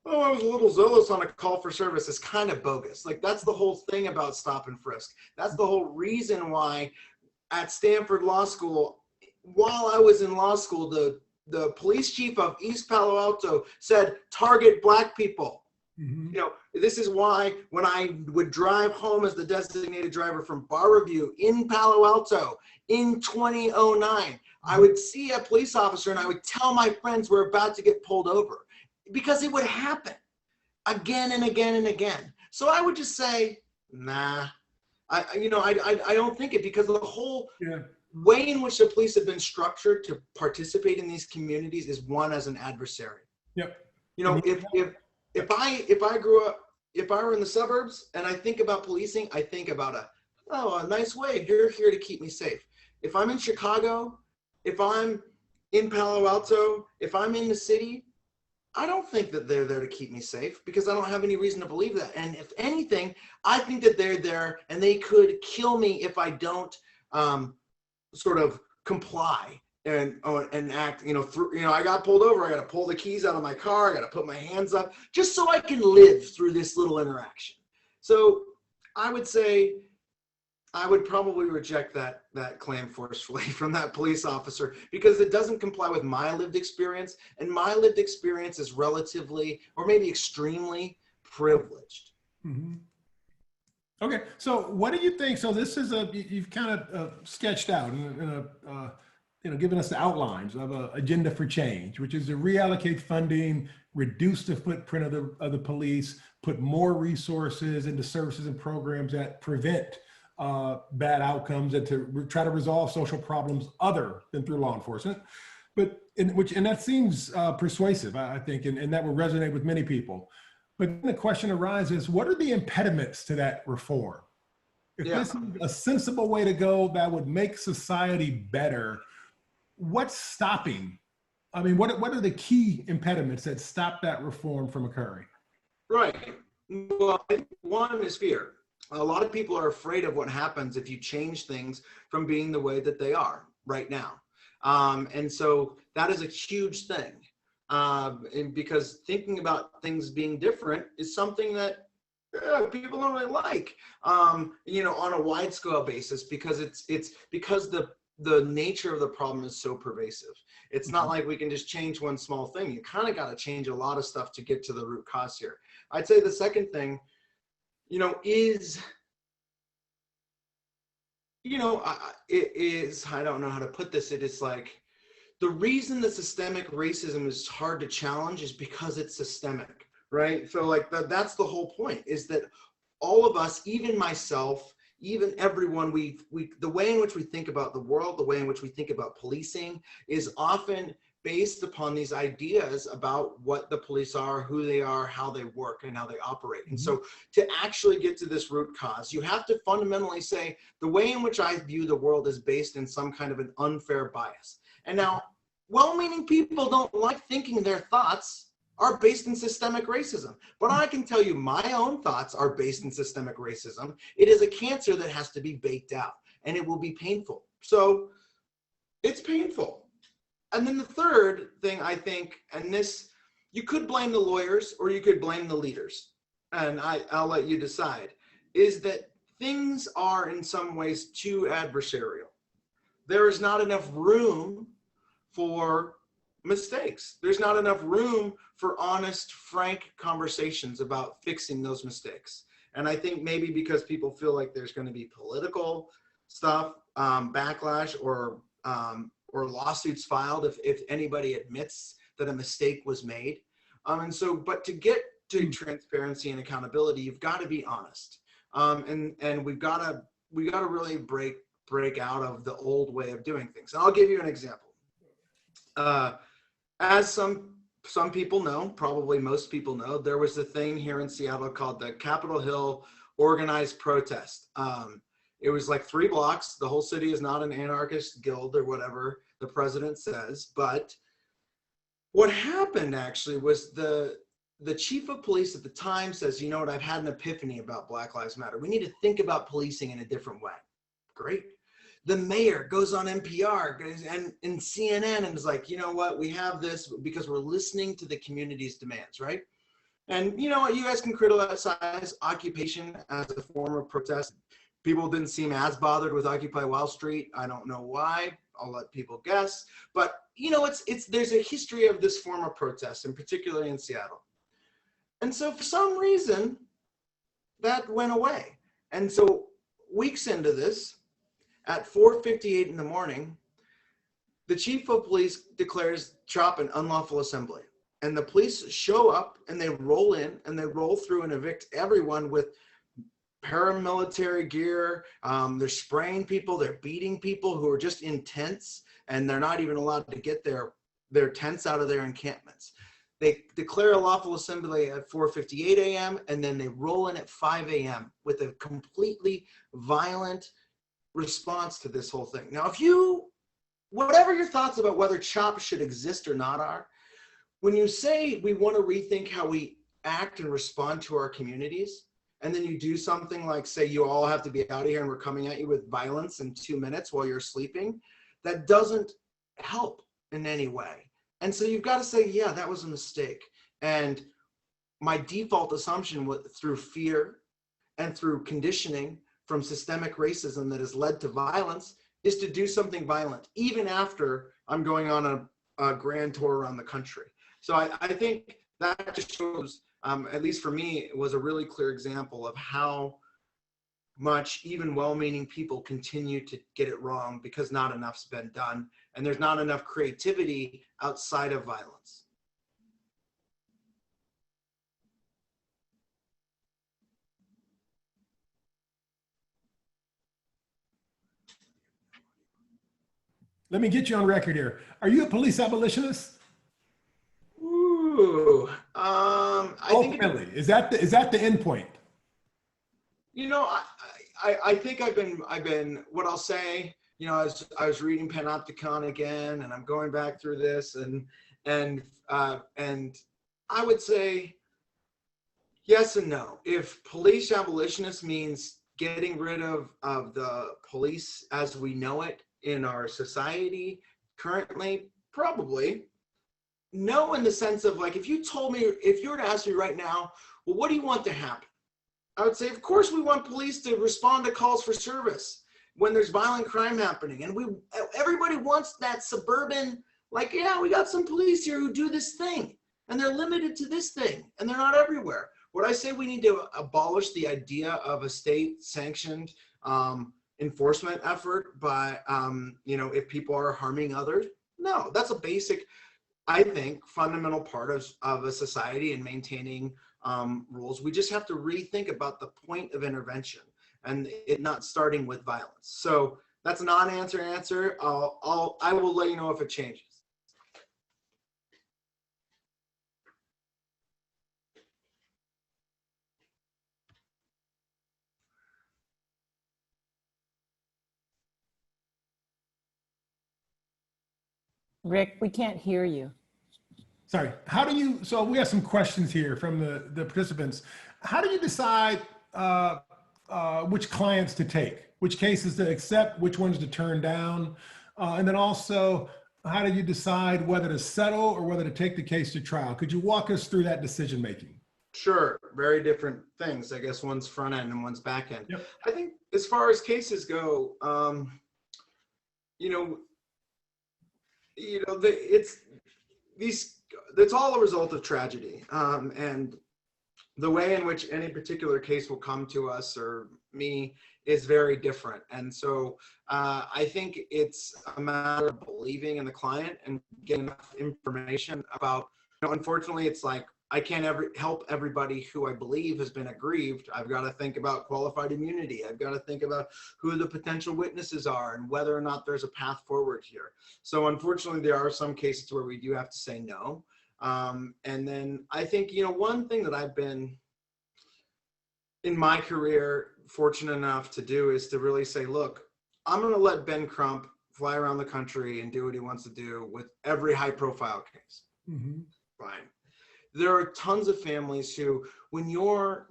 oh, I was a little zealous on a call for service is kind of bogus. Like, that's the whole thing about stop and frisk. That's the whole reason why at Stanford Law School, while I was in law school, the the police chief of East Palo Alto said, target Black people. Mhm. You know, this is why when I would drive home as the designated driver from Bar Review in Palo Alto in 2009, I would see a police officer and I would tell my friends we're about to get pulled over, because it would happen again and again and again. So I would just say, nah, I don't think it, because the whole Yeah. way in which the police have been structured to participate in these communities is one as an adversary. Yep. You know, if I grew up, if I were in the suburbs and I think about policing, I think about a nice wave. You're here to keep me safe. If I'm in Chicago, if I'm in Palo Alto, if I'm in the city, I don't think that they're there to keep me safe, because I don't have any reason to believe that. And if anything, I think that they're there and they could kill me if I don't sort of comply and act, I got pulled over. I got to pull the keys out of my car. I got to put my hands up just so I can live through this little interaction. So I would say I would probably reject that claim forcefully from that police officer, because it doesn't comply with my lived experience, and my lived experience is relatively, or maybe extremely, privileged. Mm-hmm. Okay, so what do you think? So this is you've kind of sketched out and given us the outlines of an agenda for change, which is to reallocate funding, reduce the footprint of the police, put more resources into services and programs that prevent bad outcomes, and to try to resolve social problems other than through law enforcement. And that seems persuasive, I think, and that will resonate with many people. But then the question arises, what are the impediments to that reform? If this is a sensible way to go that would make society better, what's stopping? I mean, what are the key impediments that stop that reform from occurring? Right. Well, one is fear. A lot of people are afraid of what happens if you change things from being the way that they are right now. And so that is a huge thing. And because thinking about things being different is something that people don't really like, on a wide scale basis, because it's because the nature of the problem is so pervasive. It's not like we can just change one small thing. You kind of got to change a lot of stuff to get to the root cause here. I'd say the second thing, is, it is, I don't know how to put this. It is like, the reason that systemic racism is hard to challenge is because it's systemic, right? So like that's the whole point, is that all of us, even myself, even everyone, the way in which we think about the world, the way in which we think about policing is often based upon these ideas about what the police are, who they are, how they work, and how they operate. And so to actually get to this root cause, you have to fundamentally say, the way in which I view the world is based in some kind of an unfair bias. And now, well-meaning people don't like thinking their thoughts are based in systemic racism. But I can tell you my own thoughts are based in systemic racism. It is a cancer that has to be baked out, and it will be painful. So it's painful. And then the third thing, I think, and this, you could blame the lawyers or you could blame the leaders, and I'll let you decide, is that things are in some ways too adversarial. There is not enough room for mistakes. There's not enough room for honest, frank conversations about fixing those mistakes. And I think maybe because people feel like there's going to be political stuff, backlash, or lawsuits filed if anybody admits that a mistake was made. And so, but to get to transparency and accountability, you've got to be honest. And we've got to really break out of the old way of doing things. And I'll give you an example. As some people know, probably most people know, there was a thing here in Seattle called the Capitol Hill Organized Protest. It was like 3 blocks. The whole city is not an anarchist guild or whatever the president says. But what happened actually was the chief of police at the time says, you know what, I've had an epiphany about Black Lives Matter. We need to think about policing in a different way. Great. The mayor goes on NPR and CNN and is like, you know what, we have this because we're listening to the community's demands, right? And you know what, you guys can criticize occupation as a form of protest. People didn't seem as bothered with Occupy Wall Street. I don't know why. I'll let people guess. But you know, there's a history of this form of protest, and particularly in Seattle. And so for some reason, that went away. And so weeks into this, at 4:58 in the morning, the chief of police declares CHOP an unlawful assembly. And the police show up and they roll in and they roll through and evict everyone with paramilitary gear. They're spraying people, they're beating people who are just in tents, and they're not even allowed to get their tents out of their encampments. They declare a lawful assembly at 4:58 a.m. and then they roll in at 5 a.m. with a completely violent response to this whole thing. Now, whatever your thoughts about whether CHOP should exist or not are, when you say we want to rethink how we act and respond to our communities, and then you do something like say you all have to be out of here and we're coming at you with violence in 2 minutes while you're sleeping, that doesn't help in any way. And so you've got to say, yeah, that was a mistake. And my default assumption was through fear and through conditioning from systemic racism that has led to violence is to do something violent, even after I'm going on a grand tour around the country. So I think that just shows, at least for me, it was a really clear example of how much even well-meaning people continue to get it wrong because not enough's been done, and there's not enough creativity outside of violence. Let me get you on record here. Are you a police abolitionist? Ooh, I think is that the end point? You know, I think I've been what I'll say. You know, I was reading Panopticon again, and I'm going back through this, and I would say yes and no. If police abolitionist means getting rid of the police as we know it in our society currently, probably. No, in the sense of like, if you were to ask me right now, well, what do you want to happen? I would say, of course, we want police to respond to calls for service when there's violent crime happening. And everybody wants that suburban, like, yeah, we got some police here who do this thing and they're limited to this thing and they're not everywhere. What I say, we need to abolish the idea of a state sanctioned enforcement effort by, you know, if people are harming others. No, that's a basic, I think, fundamental part of a society and maintaining rules. We just have to rethink about the point of intervention and it not starting with violence. So that's a non-answer answer. I will let you know if it changes. Rick, we can't hear you. Sorry, so we have some questions here from the participants. How do you decide which clients to take, which cases to accept, which ones to turn down? And then also, how do you decide whether to settle or whether to take the case to trial? Could you walk us through that decision making? Sure, very different things. I guess one's front end and one's back end. Yep. I think as far as cases go, it's all a result of tragedy, and the way in which any particular case will come to us or me is very different. And so I think it's a matter of believing in the client and getting enough information about, unfortunately, it's like I can't help everybody who I believe has been aggrieved. I've got to think about qualified immunity. I've got to think about who the potential witnesses are and whether or not there's a path forward here. So unfortunately, there are some cases where we do have to say no. And then I think, one thing that I've been in my career fortunate enough to do is to really say, look, I'm going to let Ben Crump fly around the country and do what he wants to do with every high profile case. Mm-hmm. Fine. There are tons of families who, when your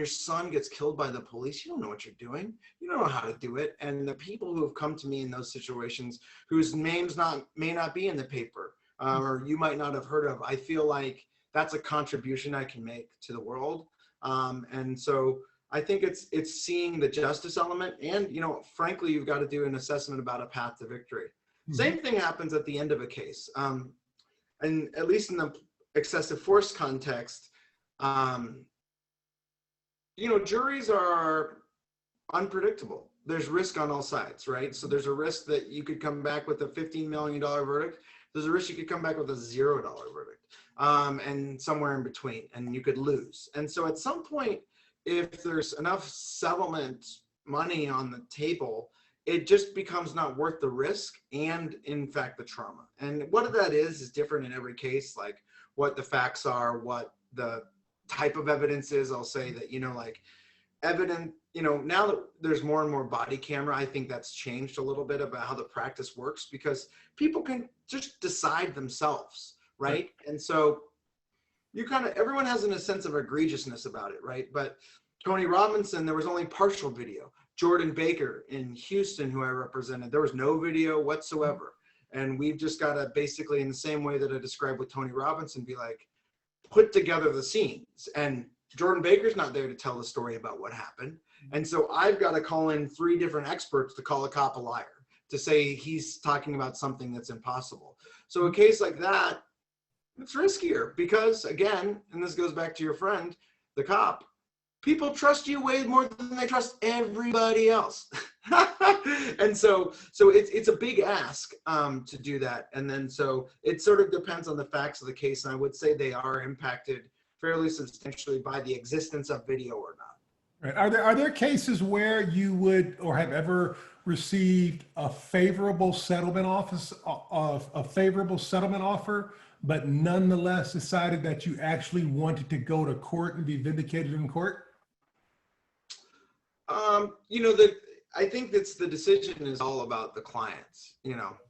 son gets killed by the police, you don't know what you're doing. You don't know how to do it. And the people who have come to me in those situations, whose names may not be in the paper, or you might not have heard of, I feel like that's a contribution I can make to the world. And so I think it's seeing the justice element, and frankly, you've got to do an assessment about a path to victory. Mhm. Same thing happens at the end of a case, and at least in the excessive force context, juries are unpredictable. There's risk on all sides, right? So there's a risk that you could come back with a $15 million verdict. There's a risk you could come back with a $0 verdict, and somewhere in between, and you could lose. And so at some point, if there's enough settlement money on the table, it just becomes not worth the risk and, in fact, the trauma. And what that is different in every case, like what the facts are, what the type of evidence is. I'll say that, like evidence, now that there's more and more body camera, I think that's changed a little bit about how the practice works, because people can just decide themselves, right? And so everyone has a sense of egregiousness about it, right? But Tony Robinson, there was only partial video. Jordan Baker in Houston, who I represented, there was no video whatsoever. And we've just got to basically, in the same way that I described with Tony Robinson, be like, put together the scenes. And Jordan Baker's not there to tell the story about what happened. And so I've got to call in 3 different experts to call a cop a liar, to say he's talking about something that's impossible. So a case like that, it's riskier because, again, and this goes back to your friend, the cop, people trust you way more than they trust everybody else. And so it's a big ask to do that. And then so it sort of depends on the facts of the case. And I would say they are impacted fairly substantially by the existence of video or not. Right. Are there cases where you would or have ever received a favorable settlement offer, but nonetheless decided that you actually wanted to go to court and be vindicated in court? I think that's the decision is all about the clients,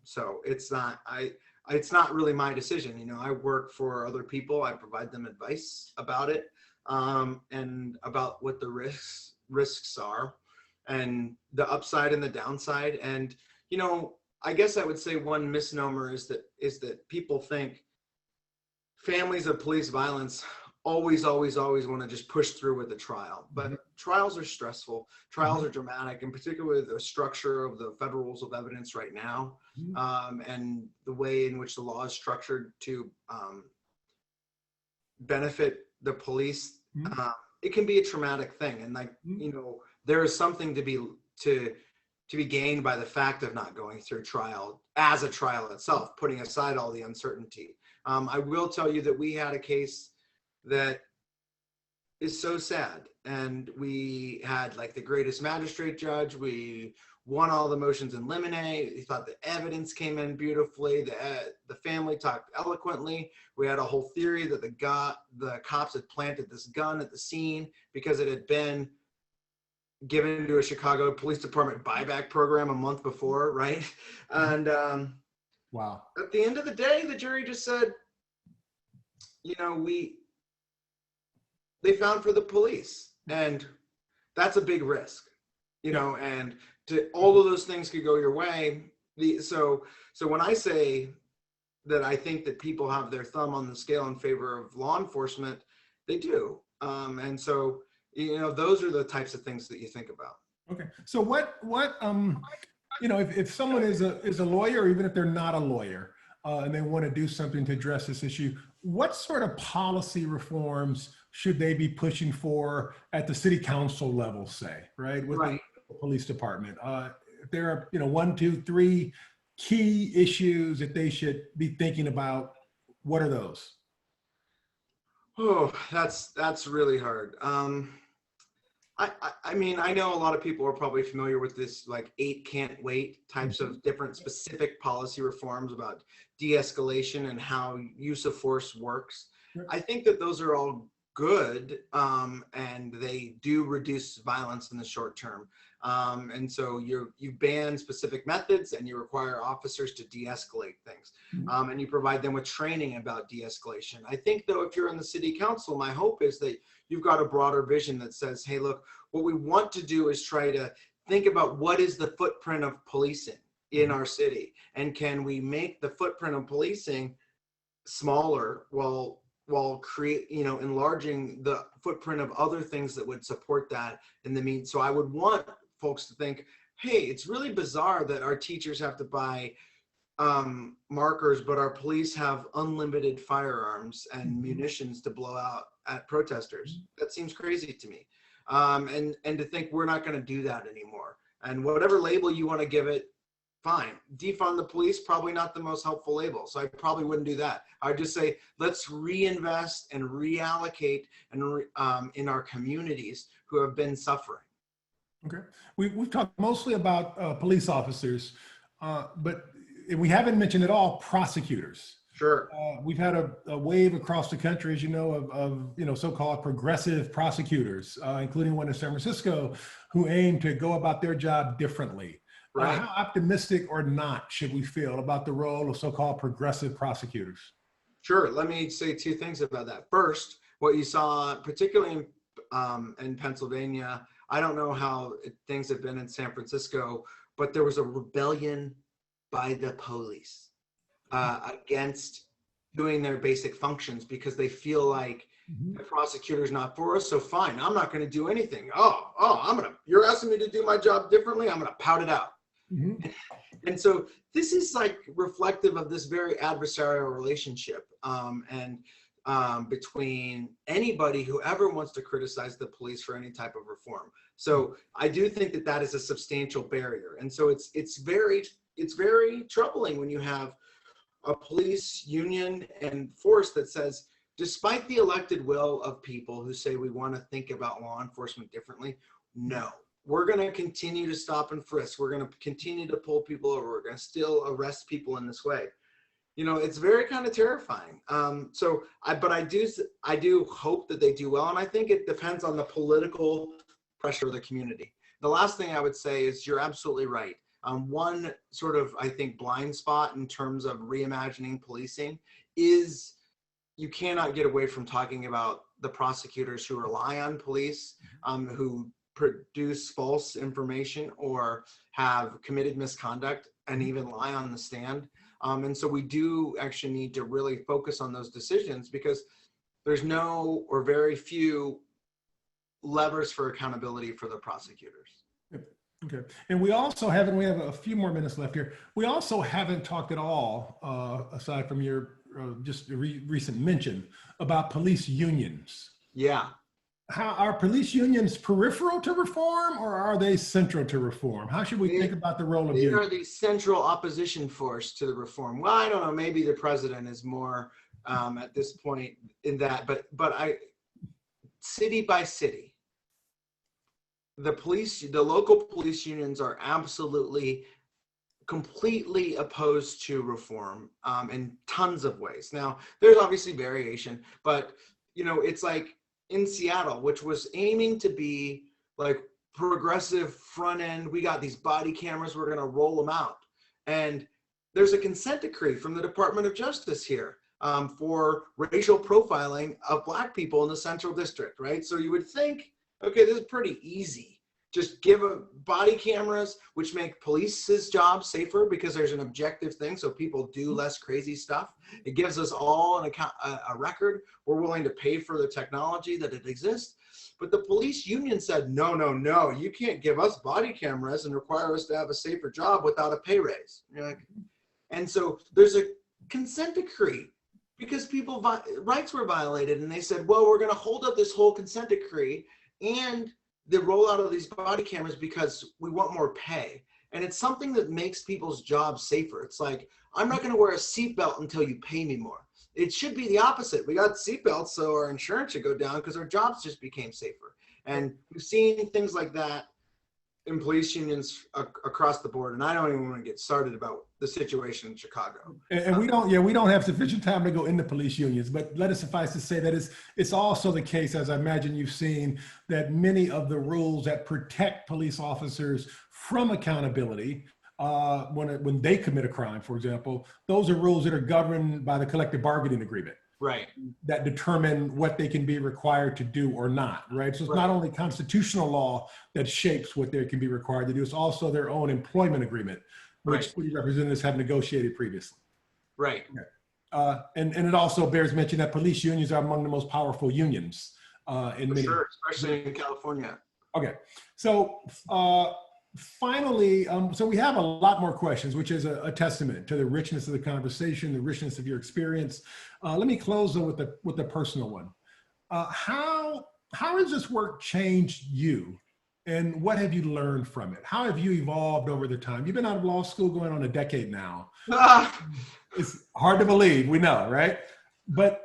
so it's not really my decision. I work for other people. I provide them advice about it, and about what the risks are and the upside and the downside. And, I guess I would say one misnomer is that people think families of police violence always want to just push through with the trial. But trials are stressful. Trials are dramatic, in particular the structure of the federal rules of evidence right now, and the way in which the law is structured to benefit the police. It can be a traumatic thing. And there is something to be gained by the fact of not going through trial as a trial itself, putting aside all the uncertainty. I will tell you that we had a case that is so sad, and we had like the greatest magistrate judge. We won all the motions in limine. He thought the evidence came in beautifully. The family talked eloquently. We had a whole theory that the cops had planted this gun at the scene because it had been given to a Chicago Police Department buyback program a month before, right? And wow. At the end of the day, the jury just said, they found for the police, and that's a big risk, and all of those things could go your way. So when I say that I think that people have their thumb on the scale in favor of law enforcement, they do. And so, those are the types of things that you think about. Okay. So if someone is a lawyer, or even if they're not a lawyer, and they want to do something to address this issue, what sort of policy reforms should they be pushing for at the city council level, say, right? With the police department. There are, 1, 2, 3 key issues that they should be thinking about. What are those? Oh, that's really hard. I mean, I know a lot of people are probably familiar with this, like 8 can't wait types of different specific policy reforms about de-escalation and how use of force works. I think that those are all good, and they do reduce violence in the short term. And so you ban specific methods, and you require officers to de-escalate things, and you provide them with training about de-escalation. I think, though, if you're in the city council, my hope is that you've got a broader vision that says, hey, look, what we want to do is try to think about what is the footprint of policing in our city, and can we make the footprint of policing smaller while while enlarging the footprint of other things that would support that in the mean. So I would want folks to think, hey, it's really bizarre that our teachers have to buy markers, but our police have unlimited firearms and munitions to blow out at protesters. That seems crazy to me. And to think we're not going to do that anymore. And whatever label you want to give it, fine. Defund the police, probably not the most helpful label. So I probably wouldn't do that. I'd just say, let's reinvest and reallocate and in our communities who have been suffering. Okay. We've talked mostly about police officers, but we haven't mentioned at all prosecutors. Sure. We've had a wave across the country, as you know, of so-called progressive prosecutors, including one in San Francisco, who aim to go about their job differently. Right. How optimistic or not should we feel about the role of so-called progressive prosecutors? Sure. Let me say two things about that. First, what you saw, particularly in Pennsylvania, I don't know how things have been in San Francisco, but there was a rebellion by the police against doing their basic functions because they feel like the prosecutor's not for us, so fine, I'm not going to do anything. You're asking me to do my job differently, I'm going to pout it out. And so this is like reflective of this very adversarial relationship between anybody who ever wants to criticize the police for any type of reform. So I do think that that is a substantial barrier. And so it's very troubling when you have a police union and force that says, despite the elected will of people who say we want to think about law enforcement differently, no, we're going to continue to stop and frisk. We're going to continue to pull people over. We're going to still arrest people in this way. You know, it's very kind of terrifying. But I do hope that they do well. And I think it depends on the political pressure of the community. The last thing I would say is you're absolutely right. One sort of, I think, blind spot in terms of reimagining policing is you cannot get away from talking about the prosecutors who rely on police, who produce false information or have committed misconduct and even lie on the stand. And so we do actually need to really focus on those decisions because there's no or very few levers for accountability for the prosecutors. Okay. And we also haven't, we have a few more minutes left here. We also haven't talked at all, aside from your just recent mention, about police unions. Yeah. How are police unions peripheral to reform or are they central to reform? How should we think about the role of unions? They are the central opposition force to the reform. Well, I don't know, maybe the president is more at this point in that, but city by city, the local police unions are absolutely, completely opposed to reform in tons of ways. Now, there's obviously variation, but you know, it's like in Seattle, which was aiming to be like progressive front end. We got these body cameras, we're going to roll them out. And there's a consent decree from the Department of Justice here for racial profiling of Black people in the Central District, right? So you would think, okay, this is pretty easy. Just give body cameras, which make police's job safer because there's an objective thing, so people do less crazy stuff. It gives us all a record. We're willing to pay for the technology that it exists. But the police union said, no, no, no, you can't give us body cameras and require us to have a safer job without a pay raise. You're like, and so there's a consent decree because people's rights were violated. And they said, well, we're going to hold up this whole consent decree and the rollout of these body cameras because we want more pay. And it's something that makes people's jobs safer. It's like, I'm not going to wear a seatbelt until you pay me more. It should be the opposite. We got seatbelts, so our insurance should go down because our jobs just became safer. And we've seen things like that in police unions across the board. And I don't even want to get started about the situation in Chicago. And we don't have sufficient time to go into police unions, but let it suffice to say that it's also the case, as I imagine you've seen, that many of the rules that protect police officers from accountability when they commit a crime, for example, those are rules that are governed by the collective bargaining agreement. Right. That determine what they can be required to do or not, right? So it's not only constitutional law that shapes what they can be required to do, it's also their own employment agreement, which city representatives have negotiated previously. Right. And it also bears mention that police unions are among the most powerful unions in For many. sure, especially in California. Okay, so finally, so we have a lot more questions, which is a testament to the richness of the conversation, the richness of your experience. Let me close though with the personal one. How has this work changed you, and what have you learned from it? How have you evolved over the time? You've been out of law school going on a decade now. It's hard to believe, we know, right? But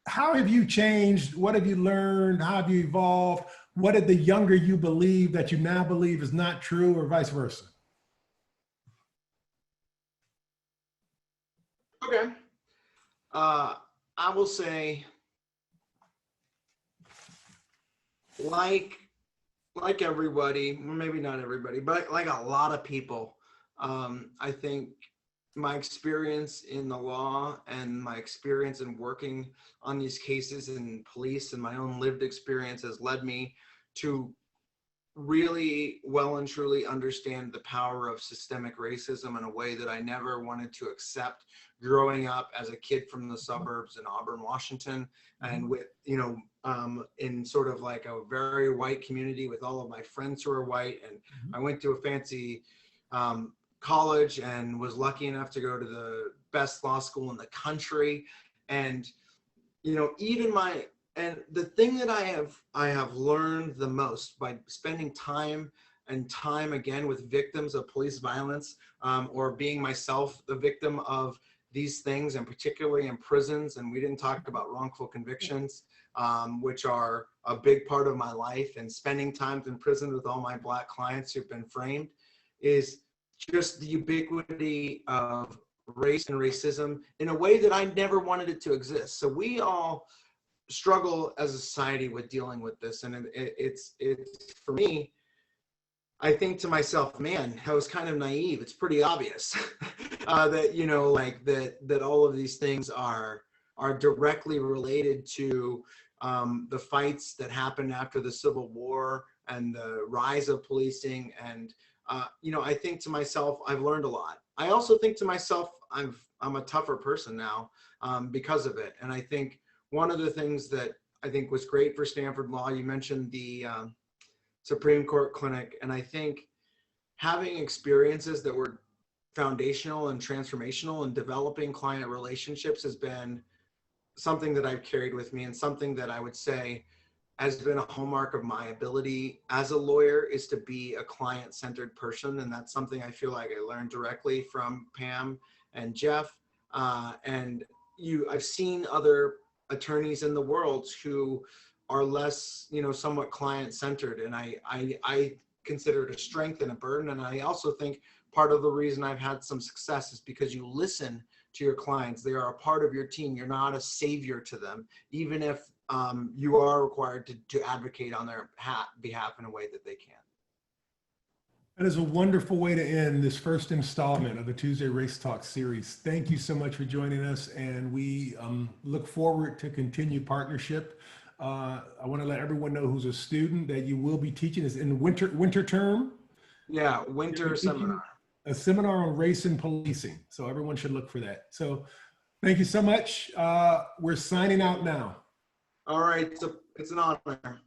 how have you changed? What have you learned? How have you evolved? What did the younger you believe that you now believe is not true, or vice versa? Okay. I will say, like everybody, maybe not everybody, but like a lot of people, I think my experience in the law and my experience in working on these cases in police and my own lived experience has led me to really well and truly understand the power of systemic racism in a way that I never wanted to accept growing up as a kid from the suburbs in Auburn, Washington, and with, in sort of like a very white community with all of my friends who are white. And I went to a fancy college and was lucky enough to go to the best law school in the country. And, and the thing that I have learned the most by spending time and time again with victims of police violence, or being myself the victim of these things, and particularly in prisons. And we didn't talk about wrongful convictions, which are a big part of my life, and spending time in prison with all my Black clients who've been framed, is just the ubiquity of race and racism in a way that I never wanted it to exist. So we all struggle as a society with dealing with this. And it's for me, I think to myself, man, I was kind of naive. It's pretty obvious that, that all of these things are directly related to the fights that happened after the Civil War and the rise of policing. And I think to myself, I've learned a lot. I also think to myself, I'm a tougher person now because of it. And I think one of the things that I think was great for Stanford Law, you mentioned the Supreme Court clinic. And I think having experiences that were foundational and transformational and developing client relationships has been something that I've carried with me, and something that I would say has been a hallmark of my ability as a lawyer, is to be a client-centered person. And that's something I feel like I learned directly from Pam and Jeff. And I've seen other attorneys in the world who are less, somewhat client-centered. And I consider it a strength and a burden. And I also think part of the reason I've had some success is because you listen to your clients. They are a part of your team. You're not a savior to them, even if you are required to advocate on their behalf in a way that they can. That is a wonderful way to end this first installment of the Tuesday Race Talk series. Thank you so much for joining us, and we look forward to continued partnership. I want to let everyone know who's a student that you will be teaching is in winter term. Yeah, winter seminar. A seminar on race and policing. So everyone should look for that. So thank you so much. We're signing out now. All right, it's an honor.